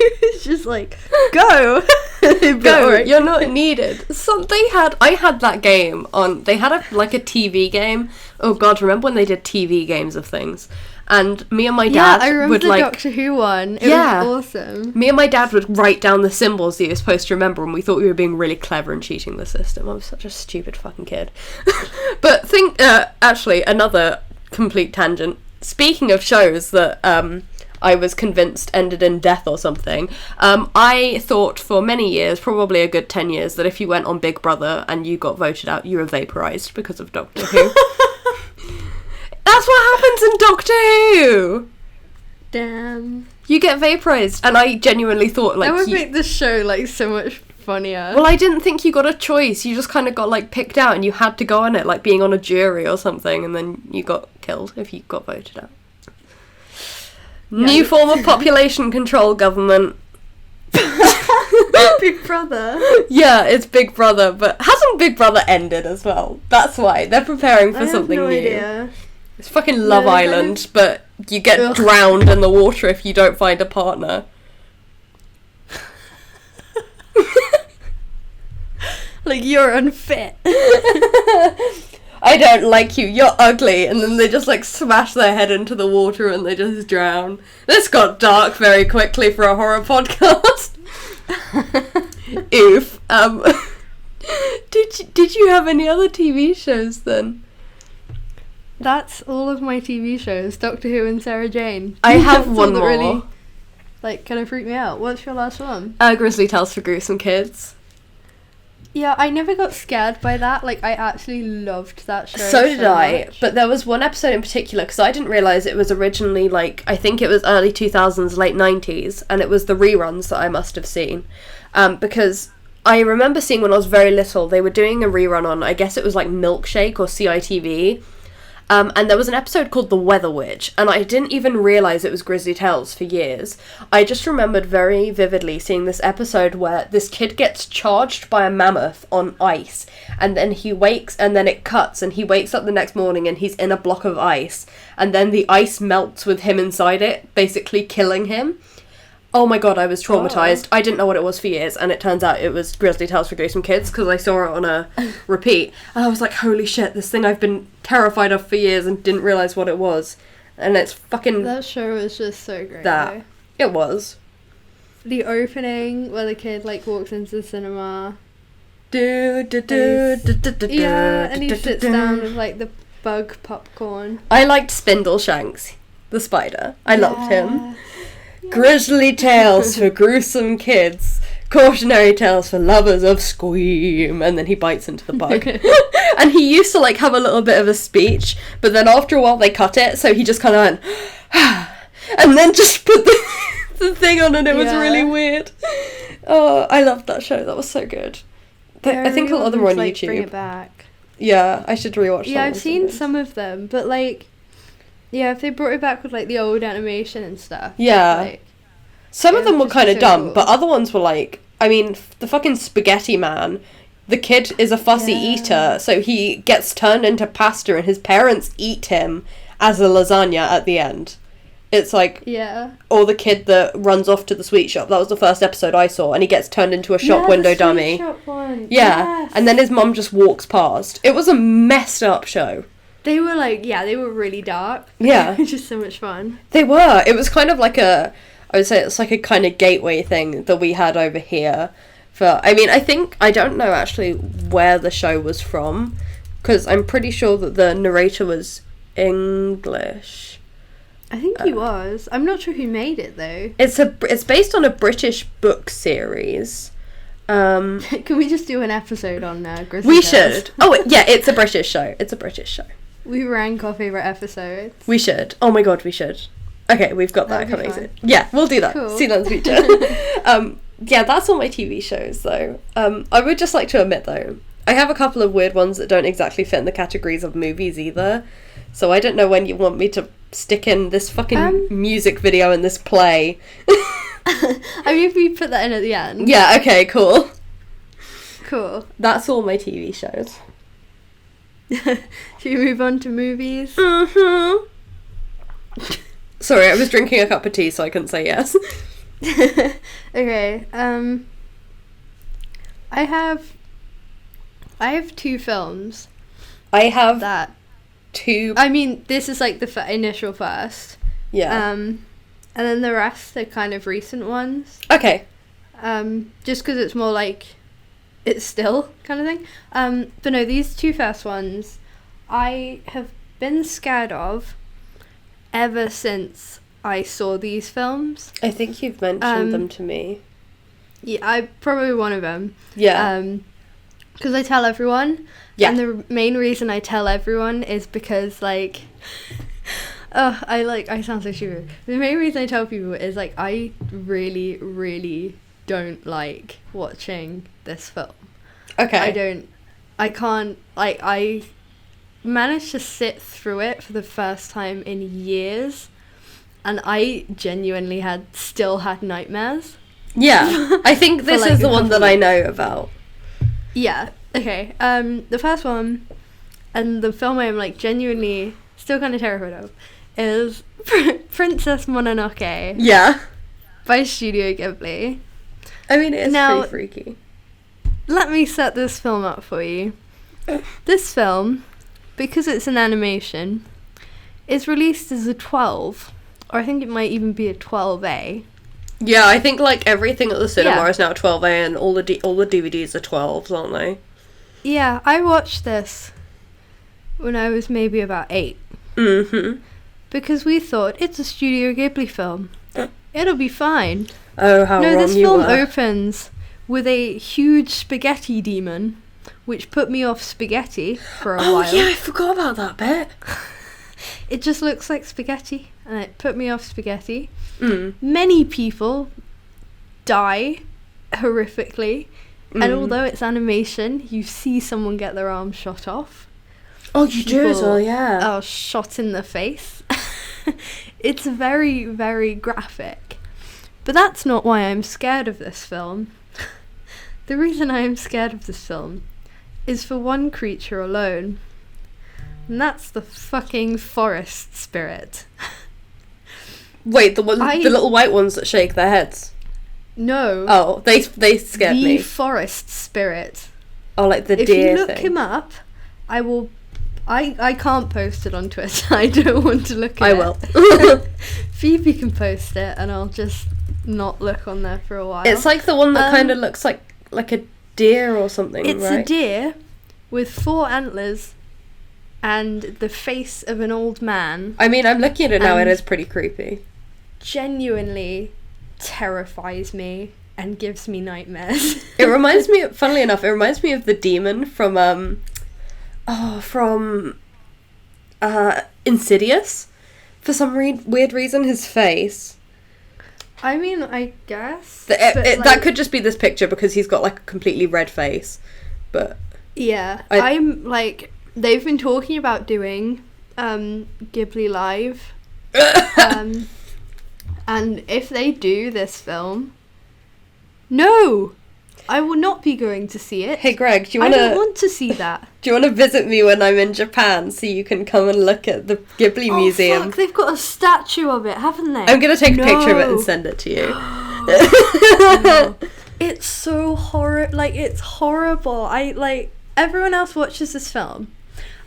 [SPEAKER 2] It was just like, go!
[SPEAKER 1] Go, you're not needed. I had that game on, they had a TV game. Oh god, remember when they did TV games of things? And me and my dad
[SPEAKER 2] I remember
[SPEAKER 1] would,
[SPEAKER 2] the
[SPEAKER 1] like...
[SPEAKER 2] Doctor Who one. It was awesome.
[SPEAKER 1] Me and my dad would write down the symbols that you were supposed to remember, and we thought we were being really clever and cheating the system. I was such a stupid fucking kid. But actually, another complete tangent. Speaking of shows that I was convinced ended in death or something, I thought for many years, probably a good 10 years, that if you went on Big Brother and you got voted out, you were vaporised because of Doctor Who. That's what happens in Doctor Who!
[SPEAKER 2] Damn.
[SPEAKER 1] You get vaporised, and I genuinely thought, like...
[SPEAKER 2] That would make the show, like, so much funnier.
[SPEAKER 1] Well, I didn't think you got a choice. You just kind of got, like, picked out, and you had to go on it, like being on a jury or something, and then you got killed if you got voted out. Yeah, new form of population control government.
[SPEAKER 2] Big Brother.
[SPEAKER 1] Yeah, it's Big Brother, but hasn't Big Brother ended as well? That's why. They're preparing for something new.
[SPEAKER 2] Idea.
[SPEAKER 1] It's fucking Love Island, but you get drowned in the water if you don't find a partner.
[SPEAKER 2] Like, you're unfit.
[SPEAKER 1] I don't like you, you're ugly, and then they just, like, smash their head into the water and they just drown. This got dark very quickly for a horror podcast. Oof. Did you have any other TV shows then?
[SPEAKER 2] That's all of my TV shows, Doctor Who and Sarah Jane.
[SPEAKER 1] I have one more.
[SPEAKER 2] Really, like, kind of freaked me out. What's your last one?
[SPEAKER 1] Grizzly Tales for Gruesome Kids.
[SPEAKER 2] Yeah, I never got scared by that. Like, I actually loved that show.
[SPEAKER 1] So did I.
[SPEAKER 2] Much.
[SPEAKER 1] But there was one episode in particular, because I didn't realise it was originally, like, I think it was early 2000s, late 90s, and it was the reruns that I must have seen. Because I remember seeing when I was very little, they were doing a rerun on, I guess it was like Milkshake or CITV. And there was an episode called The Weather Witch, and I didn't even realise it was Grizzly Tales for years. I just remembered very vividly seeing this episode where this kid gets charged by a mammoth on ice, and then he wakes, and then it cuts, and he wakes up the next morning and he's in a block of ice, and then the ice melts with him inside it, basically killing him. Oh my god, I was traumatised. I didn't know what it was for years, and it turns out it was Grizzly Tales for Gruesome Kids, because I saw it on a repeat, and I was like, holy shit, this thing I've been terrified of for years and didn't realise what it was. And it's fucking...
[SPEAKER 2] That show was just so great.
[SPEAKER 1] That.
[SPEAKER 2] Though.
[SPEAKER 1] It was.
[SPEAKER 2] The opening, where the kid, like, walks into the cinema.
[SPEAKER 1] Yeah,
[SPEAKER 2] and he sits down with, like, the bug popcorn.
[SPEAKER 1] I liked Spindleshanks, the spider. I loved him. Grizzly Tales for Gruesome Kids. Cautionary tales for lovers of Scream. And then he bites into the bug. And he used to, like, have a little bit of a speech, but then after a while they cut it, so he just kind of went, and then just put the thing on, and it was really weird. Oh, I loved that show. That was so good. I think a lot of them are on YouTube.
[SPEAKER 2] Bring it back.
[SPEAKER 1] Yeah, I should rewatch them.
[SPEAKER 2] Yeah, I've seen some of them, but, like... Yeah, if they brought it back with, like, the old animation and stuff.
[SPEAKER 1] Yeah.
[SPEAKER 2] Like,
[SPEAKER 1] some of them were kind of dumb,
[SPEAKER 2] cool.
[SPEAKER 1] but other ones were like... I mean, the fucking Spaghetti Man. The kid is a fussy eater, so he gets turned into pasta and his parents eat him as a lasagna at the end. It's like...
[SPEAKER 2] Yeah.
[SPEAKER 1] Or the kid that runs off to the sweet shop. That was the first episode I saw, and he gets turned into a shop window dummy.
[SPEAKER 2] Shop one.
[SPEAKER 1] Yeah,
[SPEAKER 2] Yes.
[SPEAKER 1] and then his mum just walks past. It was a messed up show.
[SPEAKER 2] They were like, they were really dark.
[SPEAKER 1] Yeah.
[SPEAKER 2] Which is so much fun.
[SPEAKER 1] They were. It was kind of like I would say it's like a kind of gateway thing that we had over here. I don't know actually where the show was from, because I'm pretty sure that the narrator was English.
[SPEAKER 2] I think he was. I'm not sure who made it though.
[SPEAKER 1] It's based on a British book series.
[SPEAKER 2] Can we just do an episode on Grizzly
[SPEAKER 1] We
[SPEAKER 2] Tales?
[SPEAKER 1] should. Oh yeah, it's a British show.
[SPEAKER 2] We rank our favourite episodes.
[SPEAKER 1] We should. Oh my god, we should. Okay, we've got that coming soon. Yeah, we'll do that.
[SPEAKER 2] Cool.
[SPEAKER 1] See that in the future. Yeah, that's all my TV shows though. I would just like to admit though, I have a couple of weird ones that don't exactly fit in the categories of movies either. So I don't know when you want me to stick in this fucking music video and this play.
[SPEAKER 2] I mean, if we put that in at the end.
[SPEAKER 1] Yeah, okay, cool.
[SPEAKER 2] Cool.
[SPEAKER 1] That's all my TV shows.
[SPEAKER 2] Should we move on to movies?
[SPEAKER 1] Mm-hmm. Sorry, I was drinking a cup of tea, so I couldn't say yes.
[SPEAKER 2] Okay. I have two films.
[SPEAKER 1] I have
[SPEAKER 2] that.
[SPEAKER 1] Two.
[SPEAKER 2] I mean, this is like the initial first.
[SPEAKER 1] Yeah.
[SPEAKER 2] And then the rest are kind of recent ones.
[SPEAKER 1] Okay.
[SPEAKER 2] Just because it's more like it's still kind of thing. But no, these two first ones I have been scared of ever since I saw these films.
[SPEAKER 1] I think you've mentioned them to me.
[SPEAKER 2] Yeah, I probably one of them.
[SPEAKER 1] Yeah.
[SPEAKER 2] Because I tell everyone.
[SPEAKER 1] Yeah.
[SPEAKER 2] And the main reason I tell everyone is because, like... I sound so stupid. The main reason I tell people is, like, I really, really don't like watching this film.
[SPEAKER 1] Okay.
[SPEAKER 2] I can't, like, I managed to sit through it for the first time in years, and I genuinely still had nightmares.
[SPEAKER 1] Yeah. I think this
[SPEAKER 2] like
[SPEAKER 1] is the one that I know about.
[SPEAKER 2] Yeah. Okay. The first one, and the film I'm, like, genuinely still kind of terrified of, is Princess Mononoke.
[SPEAKER 1] Yeah.
[SPEAKER 2] By Studio Ghibli.
[SPEAKER 1] I mean, it's
[SPEAKER 2] now,
[SPEAKER 1] pretty freaky.
[SPEAKER 2] Let me set this film up for you. This film, because it's an animation, is released as a 12, or I think it might even be a 12A.
[SPEAKER 1] Yeah, I think like everything at the cinema is now 12A, and all the DVDs are 12s, aren't they?
[SPEAKER 2] Yeah, I watched this when I was maybe about 8.
[SPEAKER 1] Mm-hmm.
[SPEAKER 2] Because we thought, it's a Studio Ghibli film. It'll be fine.
[SPEAKER 1] Oh, how wrong you were.
[SPEAKER 2] No, this film opens with a huge spaghetti demon, which put me off spaghetti for a while.
[SPEAKER 1] Oh, yeah, I forgot about that bit.
[SPEAKER 2] It just looks like spaghetti, and it put me off spaghetti.
[SPEAKER 1] Mm.
[SPEAKER 2] Many people die horrifically, and although it's animation, you see someone get their arm shot off.
[SPEAKER 1] Oh, you do as well, yeah.
[SPEAKER 2] Are shot in the face. It's very, very graphic. But that's not why I'm scared of this film. The reason I am scared of this film is for one creature alone. And that's the fucking forest spirit.
[SPEAKER 1] Wait, the little white ones that shake their heads?
[SPEAKER 2] No.
[SPEAKER 1] Oh, they scared me.
[SPEAKER 2] The forest spirit.
[SPEAKER 1] Oh, like the deer
[SPEAKER 2] thing. If you look
[SPEAKER 1] thing.
[SPEAKER 2] him up, I can't post it on Twitter. I don't want to look at it.
[SPEAKER 1] I will.
[SPEAKER 2] Phoebe can post it, and I'll just not look on there for a while.
[SPEAKER 1] It's like the one that kind of looks like a deer or something,
[SPEAKER 2] it's
[SPEAKER 1] right?
[SPEAKER 2] a deer with 4 antlers and the face of an old man.
[SPEAKER 1] I mean, I'm looking at it now, it is pretty creepy.
[SPEAKER 2] Genuinely terrifies me and gives me nightmares.
[SPEAKER 1] It reminds me, funnily enough, of the demon from Insidious. For some weird reason, his face.
[SPEAKER 2] I mean, I guess.
[SPEAKER 1] That could just be this picture because he's got like a completely red face. But
[SPEAKER 2] yeah, I'm like, they've been talking about doing Ghibli Live. And if they do this film, no, I will not be going to see it.
[SPEAKER 1] Hey Greg,
[SPEAKER 2] I don't want to see that.
[SPEAKER 1] Do you want to visit me when I'm in Japan so you can come and look at the Ghibli Museum?
[SPEAKER 2] Fuck, they've got a statue of it, haven't they?
[SPEAKER 1] I'm going to take a picture of it and send it to you.
[SPEAKER 2] No. It's so it's horrible. Everyone else watches this film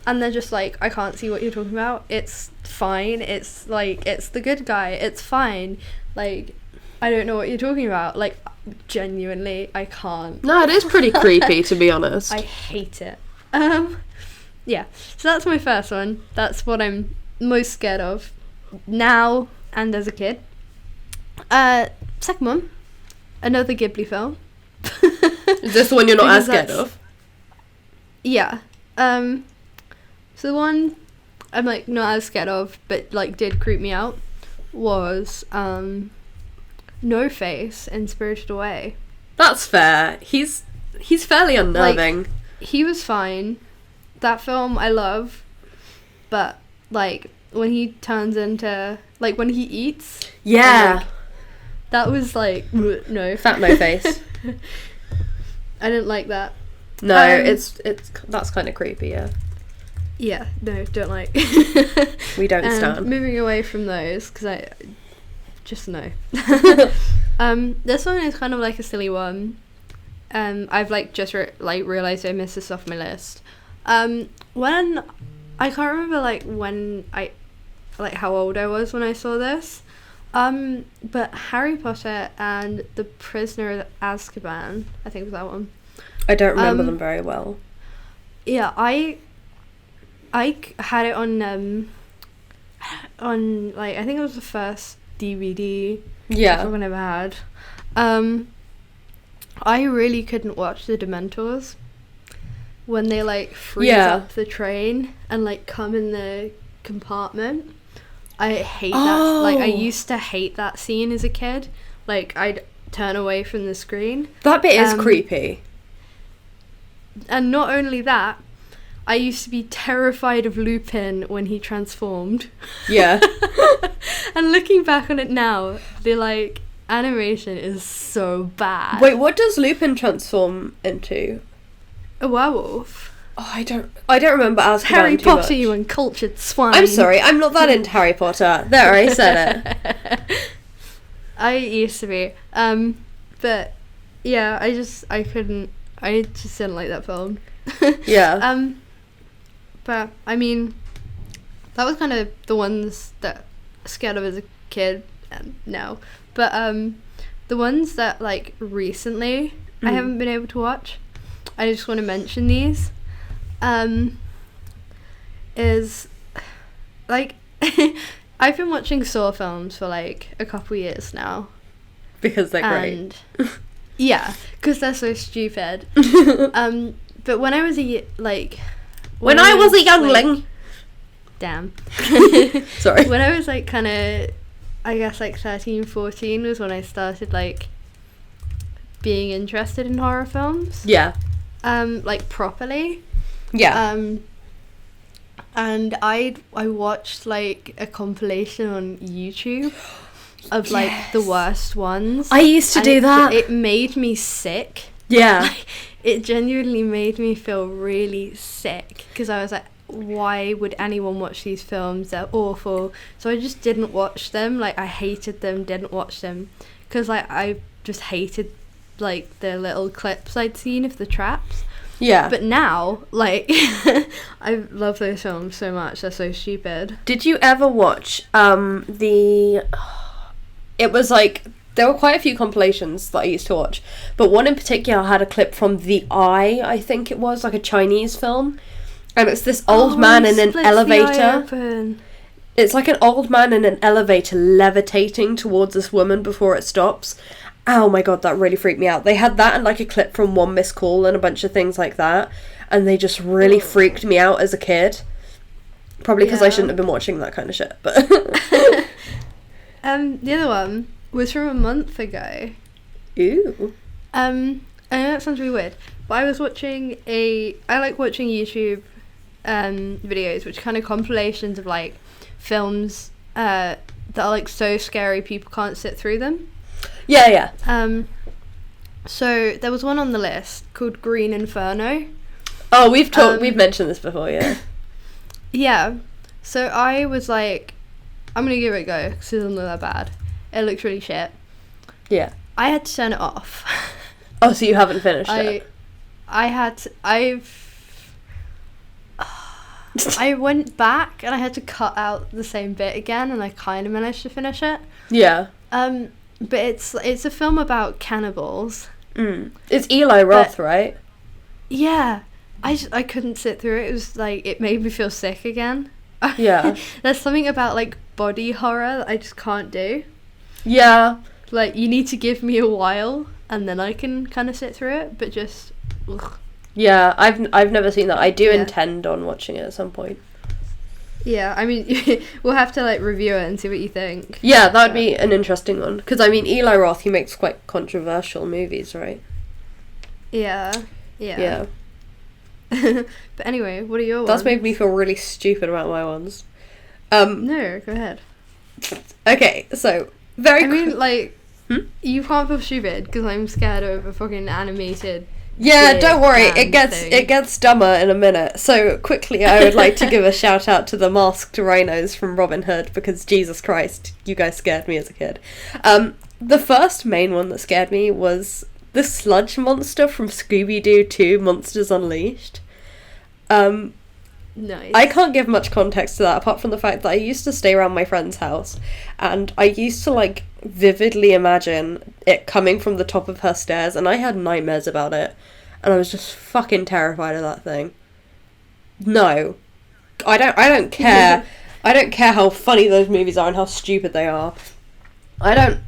[SPEAKER 2] and they're just like, I can't see what you're talking about. It's fine. It's like, it's the good guy. It's fine. Like, I don't know what you're talking about. Like, genuinely, I can't.
[SPEAKER 1] No, it is pretty creepy, to be honest.
[SPEAKER 2] I hate it. Yeah. So that's my first one. That's what I'm most scared of now and as a kid. Second one, another Ghibli film.
[SPEAKER 1] Is this the one you're not as scared of?
[SPEAKER 2] Yeah. So the one I'm like not as scared of, but like did creep me out, was No Face in Spirited Away.
[SPEAKER 1] That's fair. He's fairly unnerving.
[SPEAKER 2] Like, he was fine. That film I love, but like when he turns into like when he eats.
[SPEAKER 1] Yeah.
[SPEAKER 2] Like, that was like no.
[SPEAKER 1] Fat No Face.
[SPEAKER 2] I didn't like that.
[SPEAKER 1] No, it's that's kind of creepy, yeah.
[SPEAKER 2] Yeah, no, don't like.
[SPEAKER 1] We don't stand.
[SPEAKER 2] Moving away from those, because I just no. This one is kind of like a silly one. I've like just realized I missed this off my list. When I can't remember like when I like how old I was when I saw this. But Harry Potter and the Prisoner of Azkaban, I think was that one.
[SPEAKER 1] I don't remember them very well.
[SPEAKER 2] Yeah, I had it on like I think it was the first DVD I've ever had. I really couldn't watch the Dementors when they like freeze up the train and like come in the compartment. I hate that. Like, I used to hate that scene as a kid. Like, I'd turn away from the screen.
[SPEAKER 1] That bit is creepy.
[SPEAKER 2] And not only that, I used to be terrified of Lupin when he transformed.
[SPEAKER 1] Yeah.
[SPEAKER 2] And looking back on it now, the, like, animation is so bad.
[SPEAKER 1] Wait, what does Lupin transform into?
[SPEAKER 2] A werewolf.
[SPEAKER 1] Oh, I don't remember Azkaban
[SPEAKER 2] Harry
[SPEAKER 1] too
[SPEAKER 2] Potter,
[SPEAKER 1] much.
[SPEAKER 2] you uncultured swine.
[SPEAKER 1] I'm sorry, I'm not that into Harry Potter. There, I said it.
[SPEAKER 2] I used to be. But yeah, I just didn't like that film.
[SPEAKER 1] Yeah.
[SPEAKER 2] But I mean, that was kind of the ones that I was scared of as a kid. No, but the ones that like recently I haven't been able to watch. I just want to mention these. Is like I've been watching Saw films for like a couple years now
[SPEAKER 1] because they're great.
[SPEAKER 2] Yeah, because they're so stupid. But when I was
[SPEAKER 1] when I was a youngling,
[SPEAKER 2] damn.
[SPEAKER 1] Sorry.
[SPEAKER 2] When I was like kind of, I guess like 13, 14 was when I started like being interested in horror films.
[SPEAKER 1] Yeah.
[SPEAKER 2] Like properly.
[SPEAKER 1] Yeah.
[SPEAKER 2] And I watched like a compilation on YouTube of like the worst ones.
[SPEAKER 1] I used to do that.
[SPEAKER 2] It made me sick.
[SPEAKER 1] Yeah.
[SPEAKER 2] Like, it genuinely made me feel really sick because I was like, why would anyone watch these films? They're awful. So I just didn't watch them. Like, I hated them, didn't watch them. Because like, I just hated like the little clips I'd seen of the traps.
[SPEAKER 1] Yeah.
[SPEAKER 2] But now, like, I love those films so much. They're so stupid.
[SPEAKER 1] Did you ever watch it was like, there were quite a few compilations that I used to watch, but one in particular had a clip from The Eye, I think it was, like a Chinese film, and it's this old man in an elevator. It's like an old man in an elevator levitating towards this woman before it stops. Oh my god, that really freaked me out. They had that and like a clip from One Missed Call and a bunch of things like that, and they just really freaked me out as a kid. Probably because I shouldn't have been watching that kind of shit, but...
[SPEAKER 2] The other one was from a month ago.
[SPEAKER 1] Ooh.
[SPEAKER 2] I know that sounds really weird, but I was watching I like watching YouTube videos, which are kind of compilations of like films that are like so scary people can't sit through them.
[SPEAKER 1] Yeah.
[SPEAKER 2] So there was one on the list called Green Inferno.
[SPEAKER 1] Oh, we've mentioned this before, yeah.
[SPEAKER 2] Yeah. So I was like, I'm gonna give it a go because it doesn't look that bad. It looks really shit.
[SPEAKER 1] Yeah.
[SPEAKER 2] I had to turn it off.
[SPEAKER 1] Oh, so you haven't finished it?
[SPEAKER 2] I went back and I had to cut out the same bit again, and I kind of managed to finish it.
[SPEAKER 1] Yeah.
[SPEAKER 2] But it's a film about cannibals.
[SPEAKER 1] It's Eli Roth, right?
[SPEAKER 2] Yeah. I couldn't sit through it. It was like, it made me feel sick again.
[SPEAKER 1] Yeah.
[SPEAKER 2] There's something about like body horror that I just can't do.
[SPEAKER 1] Yeah.
[SPEAKER 2] Like, you need to give me a while and then I can kind of sit through it, but just ugh.
[SPEAKER 1] Yeah, I've never seen that. I do intend on watching it at some point.
[SPEAKER 2] Yeah, I mean, we'll have to like review it and see what you think.
[SPEAKER 1] Yeah, that would be an interesting one, because I mean, Eli Roth, he makes quite controversial movies, right?
[SPEAKER 2] Yeah. But anyway, what are your ones?
[SPEAKER 1] That's made me feel really stupid about my ones.
[SPEAKER 2] No, go ahead.
[SPEAKER 1] Okay, so
[SPEAKER 2] I mean, like, you can't feel stupid because I'm scared of a fucking animated.
[SPEAKER 1] Yeah, don't worry. It gets dumber in a minute. So quickly, I would like to give a shout out to the masked rhinos from Robin Hood, because Jesus Christ, you guys scared me as a kid. The first main one that scared me was the sludge monster from Scooby-Doo 2: Monsters Unleashed.
[SPEAKER 2] Nice.
[SPEAKER 1] I can't give much context to that apart from the fact that I used to stay around my friend's house, and I used to like vividly imagine it coming from the top of her stairs, and I had nightmares about it, and I was just fucking terrified of that thing. No, I don't care. I don't care how funny those movies are and how stupid they are.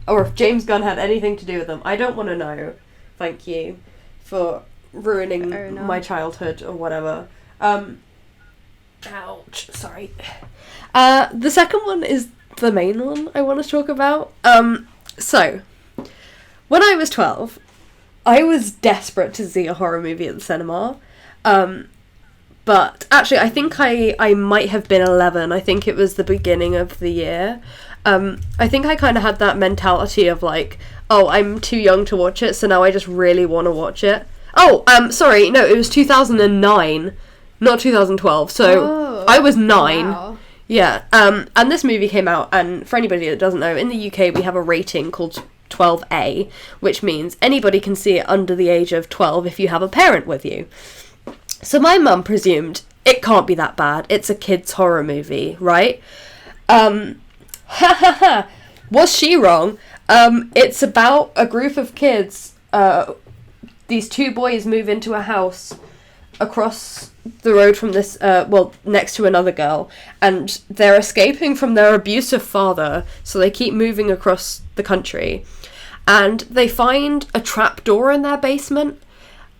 [SPEAKER 1] Or if James Gunn had anything to do with them. I don't want to know. Thank you for ruining my childhood or whatever. Ouch, sorry. The second one is the main one I want to talk about. So, when I was 12, I was desperate to see a horror movie at the cinema. But actually, I think I might have been 11. I think it was the beginning of the year. I think I kind of had that mentality of like, oh, I'm too young to watch it, so now I just really want to watch it. Oh, sorry, no, it was 2009. Not 2012, so I was 9. Wow. Yeah, and this movie came out, and for anybody that doesn't know, in the UK we have a rating called 12A, which means anybody can see it under the age of 12 if you have a parent with you. So my mum presumed it can't be that bad, it's a kids' horror movie, right? Was she wrong? It's about a group of kids, these two boys move into a house across the road from this, next to another girl, and they're escaping from their abusive father, so they keep moving across the country, and they find a trapdoor in their basement,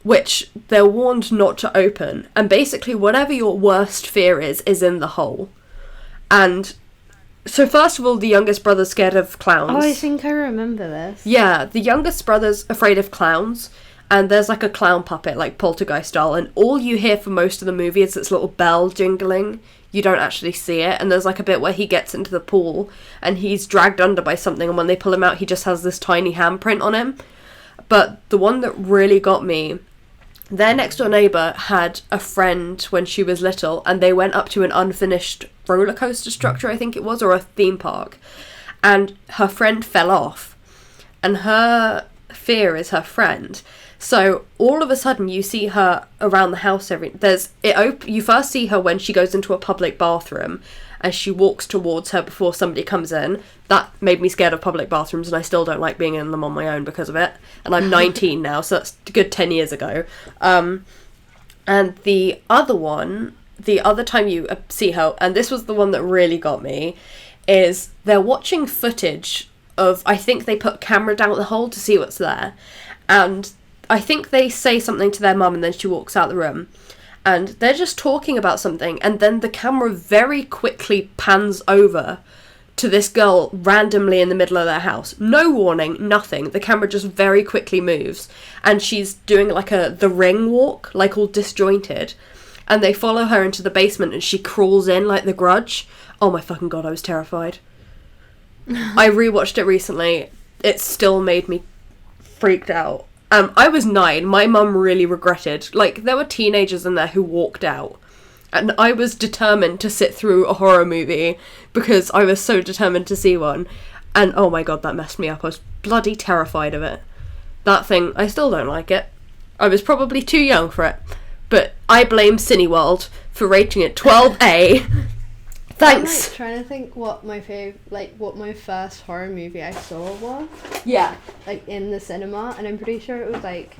[SPEAKER 1] which they're warned not to open, and basically whatever your worst fear is in the hole. And so first of all, the youngest brother's scared of clowns.
[SPEAKER 2] Oh, I think I remember this.
[SPEAKER 1] Yeah, the youngest brother's afraid of clowns, and there's like a clown puppet, like Poltergeist style, and all you hear for most of the movie is this little bell jingling. You don't actually see it, and there's like a bit where he gets into the pool and he's dragged under by something, and when they pull him out he just has this tiny handprint on him. But the one that really got me, their next door neighbour had a friend when she was little, and they went up to an unfinished roller coaster structure, I think it was, or a theme park, and her friend fell off, and her fear is her friend. So all of a sudden you see her around the house. You first see her when she goes into a public bathroom, and she walks towards her before somebody comes in. That made me scared of public bathrooms, and I still don't like being in them on my own because of it. And I'm 19 now, so that's a good 10 years ago. And the other time you see her, and this was the one that really got me, is they're watching footage of, I think they put camera down the hole to see what's there. And I think they say something to their mum, and then she walks out the room. And they're just talking about something, and then the camera very quickly pans over to this girl randomly in the middle of their house. No warning, nothing. The camera just very quickly moves, and she's doing like the ring walk, like all disjointed. And they follow her into the basement, and she crawls in like The Grudge. Oh my fucking god, I was terrified. I rewatched it recently. It still made me freaked out. I was 9. My mum really regretted. Like, there were teenagers in there who walked out. And I was determined to sit through a horror movie because I was so determined to see one. And oh my god, that messed me up. I was bloody terrified of it. That thing, I still don't like it. I was probably too young for it. But I blame Cineworld for rating it 12A. Thanks.
[SPEAKER 2] I'm trying to think what my first horror movie I saw was.
[SPEAKER 1] Yeah.
[SPEAKER 2] Like in the cinema, and I'm pretty sure it was like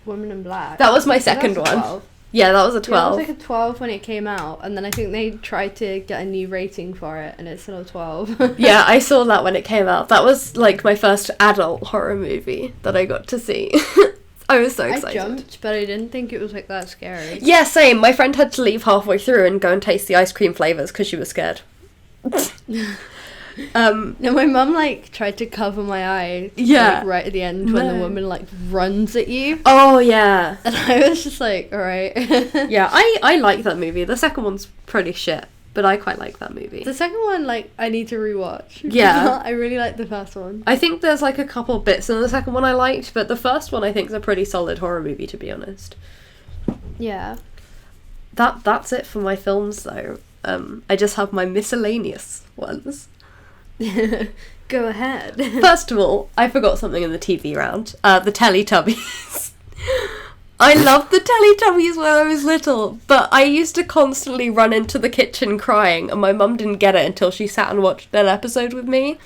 [SPEAKER 2] Woman in Black.
[SPEAKER 1] That was my second one. 12. Yeah, that was a 12.
[SPEAKER 2] Yeah, it was like a 12 when it came out, and then I think they tried to get a new rating for it, and it's still a 12.
[SPEAKER 1] Yeah, I saw that when it came out. That was like my first adult horror movie that I got to see. I was so excited.
[SPEAKER 2] I jumped, but I didn't think it was like that scary.
[SPEAKER 1] Yeah, same. My friend had to leave halfway through and go and taste the ice cream flavours because she was scared.
[SPEAKER 2] No, my mum like tried to cover my eye.
[SPEAKER 1] Yeah.
[SPEAKER 2] Like, right at the end when the woman like runs at you.
[SPEAKER 1] Oh yeah.
[SPEAKER 2] And I was just like, all right.
[SPEAKER 1] Yeah, I like that movie. The second one's pretty shit, but I quite like that movie.
[SPEAKER 2] The second one, like, I need to rewatch.
[SPEAKER 1] Yeah.
[SPEAKER 2] I really like the first one.
[SPEAKER 1] I think there's like a couple bits in the second one I liked, but the first one I think is a pretty solid horror movie, to be honest.
[SPEAKER 2] Yeah.
[SPEAKER 1] That's it for my films though. I just have my miscellaneous ones.
[SPEAKER 2] Go ahead.
[SPEAKER 1] First of all, I forgot something in the TV round. The Teletubbies. I loved the Teletubbies when I was little, but I used to constantly run into the kitchen crying, and my mum didn't get it until she sat and watched that episode with me.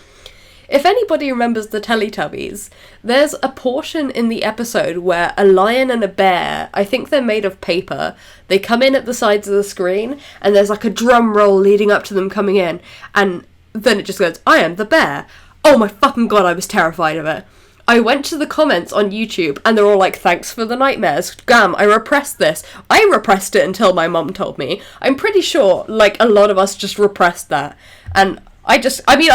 [SPEAKER 1] If anybody remembers the Teletubbies, there's a portion in the episode where a lion and a bear, I think they're made of paper, they come in at the sides of the screen, and there's like a drum roll leading up to them coming in, and then it just goes, I am the bear. Oh my fucking god, I was terrified of it. I went to the comments on YouTube, and they're all like, thanks for the nightmares. Damn, I repressed this. I repressed it until my mum told me. I'm pretty sure, like, a lot of us just repressed that. And I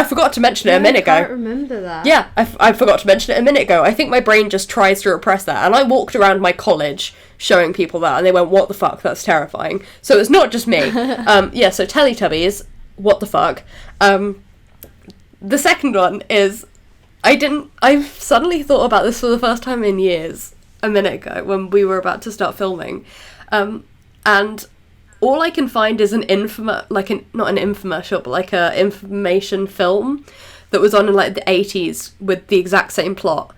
[SPEAKER 1] forgot to mention it a minute ago.
[SPEAKER 2] I can't remember that.
[SPEAKER 1] Yeah, I forgot to mention it a minute ago. I think my brain just tries to repress that. And I walked around my college showing people that, and they went, what the fuck, that's terrifying. So it's not just me. Yeah, so Teletubbies, what the fuck. The second one is, I suddenly thought about this for the first time in years, a minute ago, when we were about to start filming. And all I can find is not an infomercial, but like a information film that was on in like the 80s with the exact same plot.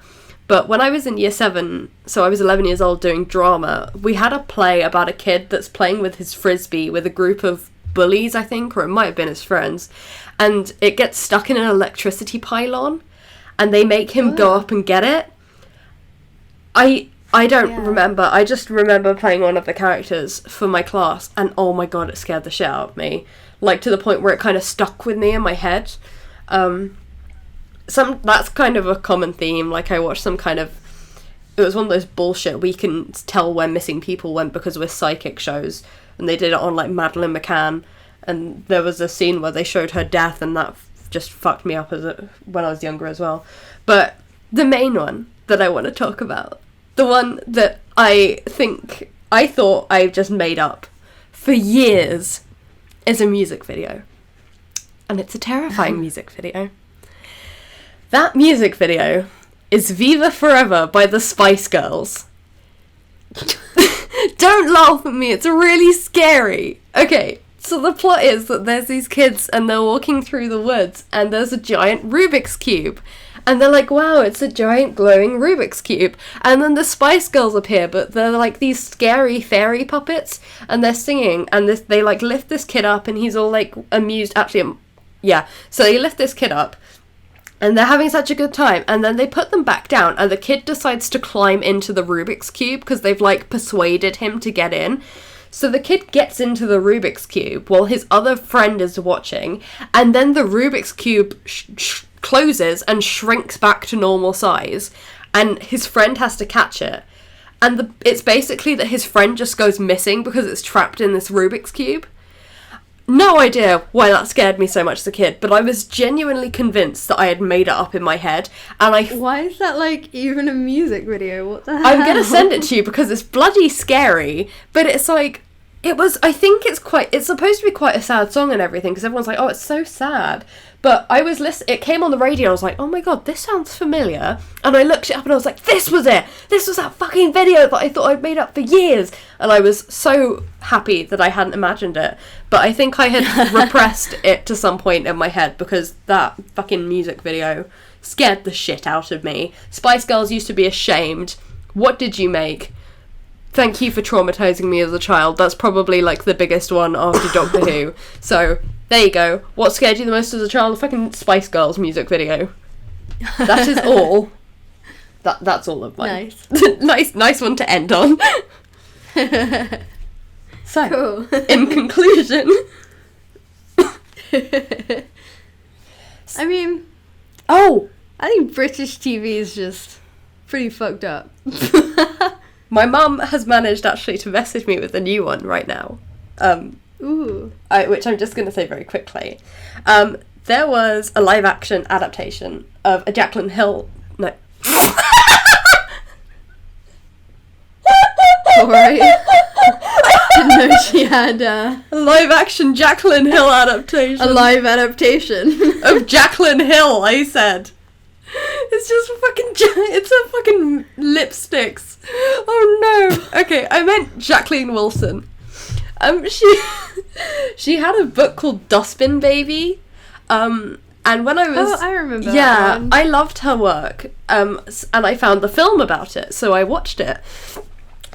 [SPEAKER 1] But when I was in year 7, so I was 11 years old doing drama, we had a play about a kid that's playing with his frisbee with a group of bullies, I think, or it might have been his friends, and it gets stuck in an electricity pylon, and they make him go up and get it. I don't remember. I just remember playing one of the characters for my class, and oh my god, it scared the shit out of me. Like, to the point where it kind of stuck with me in my head. That's kind of a common theme. Like, I watched some kind of... It was one of those bullshit we can tell when missing people went because we're psychic shows. And they did it on, like, Madeleine McCann. And there was a scene where they showed her death, and that just fucked me up when I was younger as well. But the main one that I want to talk about the one that I thought I just made up for years is a music video. And it's a terrifying music video. That music video is Viva Forever by the Spice Girls. Don't laugh at me, it's really scary. Okay, so the plot is that there's these kids and they're walking through the woods and there's a giant Rubik's Cube. And they're like, wow, it's a giant glowing Rubik's Cube. And then the Spice Girls appear, but they're like these scary fairy puppets and they're singing and they like lift this kid up and he's all like amused. Actually, yeah, so they lift this kid up. And they're having such a good time, and then they put them back down, and the kid decides to climb into the Rubik's Cube, because they've, like, persuaded him to get in. So the kid gets into the Rubik's Cube, while his other friend is watching, and then the Rubik's Cube closes and shrinks back to normal size, and his friend has to catch it. And it's basically that his friend just goes missing, because it's trapped in this Rubik's Cube. No idea why that scared me so much as a kid, but I was genuinely convinced that I had made it up in my head, and
[SPEAKER 2] Why is that, like, even a music video? What the hell?
[SPEAKER 1] I'm gonna send it to you because it's bloody scary, but it's like, I think it's supposed to be quite a sad song and everything, because everyone's like, oh, it's so sad, but it came on the radio, and I was like, oh my god, this sounds familiar, and I looked it up and I was like, this was it! This was that fucking video that I thought I'd made up for years! And I was so happy that I hadn't imagined it, but I think I had repressed it to some point in my head, because that fucking music video scared the shit out of me. Spice Girls used to be ashamed. What did you make? Thank you for traumatising me as a child. That's probably, like, the biggest one after Doctor Who. So, there you go. What scared you the most as a child? The fucking Spice Girls music video. That is all. That's all of mine.
[SPEAKER 2] Nice.
[SPEAKER 1] nice one to end on. So,
[SPEAKER 2] cool.
[SPEAKER 1] In conclusion...
[SPEAKER 2] I mean...
[SPEAKER 1] Oh!
[SPEAKER 2] I think British TV is just pretty fucked up.
[SPEAKER 1] My mum has managed actually to message me with a new one right now.
[SPEAKER 2] Ooh.
[SPEAKER 1] Which I'm just going to say very quickly. There was a live action adaptation of a Jaclyn Hill... No.
[SPEAKER 2] Alright. Didn't know she had
[SPEAKER 1] a live action Jaclyn Hill adaptation.
[SPEAKER 2] A live adaptation.
[SPEAKER 1] Of Jaclyn Hill, I said. It's just it's a fucking lipsticks. Oh no. Okay, I meant Jacqueline Wilson. She had a book called Dustbin Baby. And when I was...
[SPEAKER 2] Oh, I remember
[SPEAKER 1] yeah,
[SPEAKER 2] that one.
[SPEAKER 1] I loved her work. And I found the film about it, so I watched it.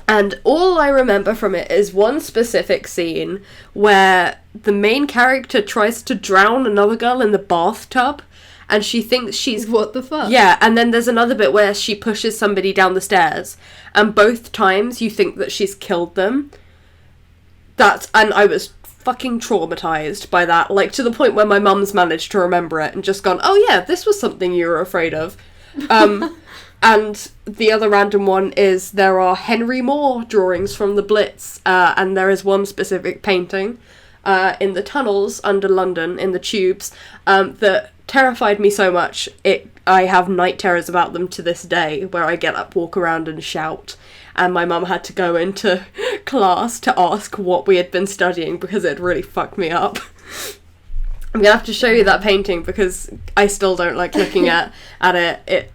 [SPEAKER 1] And all I remember from it is one specific scene where the main character tries to drown another girl in the bathtub, and she thinks she's...
[SPEAKER 2] What the fuck?
[SPEAKER 1] Yeah, and then there's another bit where she pushes somebody down the stairs, and both times you think that she's killed them. And I was fucking traumatised by that, like, to the point where my mum's managed to remember it and just gone, oh yeah, this was something you were afraid of. And the other random one is there are Henry Moore drawings from the Blitz, and there is one specific painting in the tunnels under London, in the tubes, that terrified me so much, I have night terrors about them to this day, where I get up, walk around and shout. And my mum had to go into class to ask what we had been studying because it really fucked me up. I'm gonna have to show you that painting because I still don't like looking at it.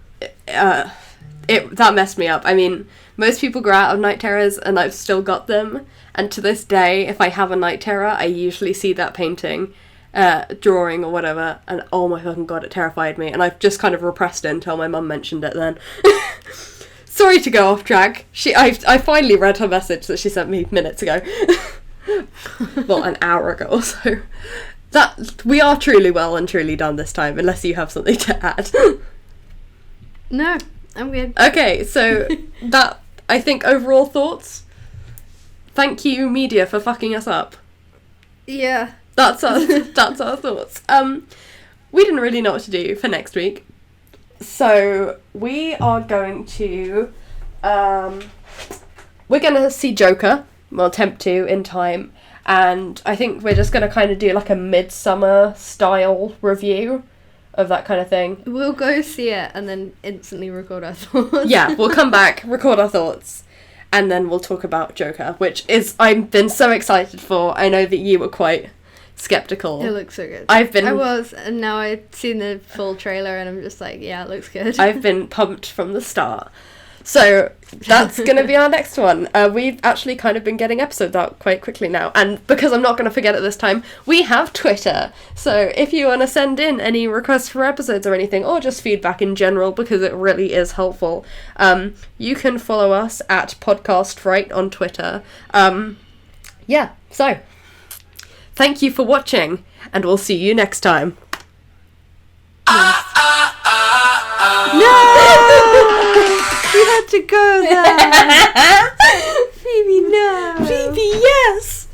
[SPEAKER 1] That messed me up. I mean, most people grow out of night terrors and I've still got them. And to this day, if I have a night terror, I usually see that painting, drawing or whatever, and oh my fucking god, it terrified me. And I've just kind of repressed it until my mum mentioned it then. Sorry to go off track. I finally read her message that she sent me minutes ago. Well, an hour ago or so. That we are truly well and truly done this time, unless you have something to add.
[SPEAKER 2] No, I'm good.
[SPEAKER 1] Okay, so that, I think, overall thoughts. Thank you, media, for fucking us up.
[SPEAKER 2] Yeah.
[SPEAKER 1] That's our thoughts. We didn't really know what to do for next week. So we are going to we're gonna see Joker. We'll attempt to in time, and I think we're just gonna kind of do like a midsummer style review. of that kind of thing.
[SPEAKER 2] We'll go see it and then instantly record our thoughts.
[SPEAKER 1] Yeah, we'll come back, record our thoughts, and then we'll talk about Joker, which is I've been so excited for. I know that you were quite skeptical.
[SPEAKER 2] It looks so good.
[SPEAKER 1] I
[SPEAKER 2] was, and now I've seen the full trailer and I'm just like, yeah, it looks good.
[SPEAKER 1] I've been pumped from the start. So that's going to be our next one. We've actually kind of been getting episodes out quite quickly now. And because I'm not going to forget it this time, we have Twitter. So if you want to send in any requests for episodes or anything, or just feedback in general, because it really is helpful, you can follow us at Podcast Fright on Twitter. Yeah, so thank you for watching, and we'll see you next time.
[SPEAKER 2] No! You had to go there. Phoebe, no.
[SPEAKER 1] Phoebe, yes.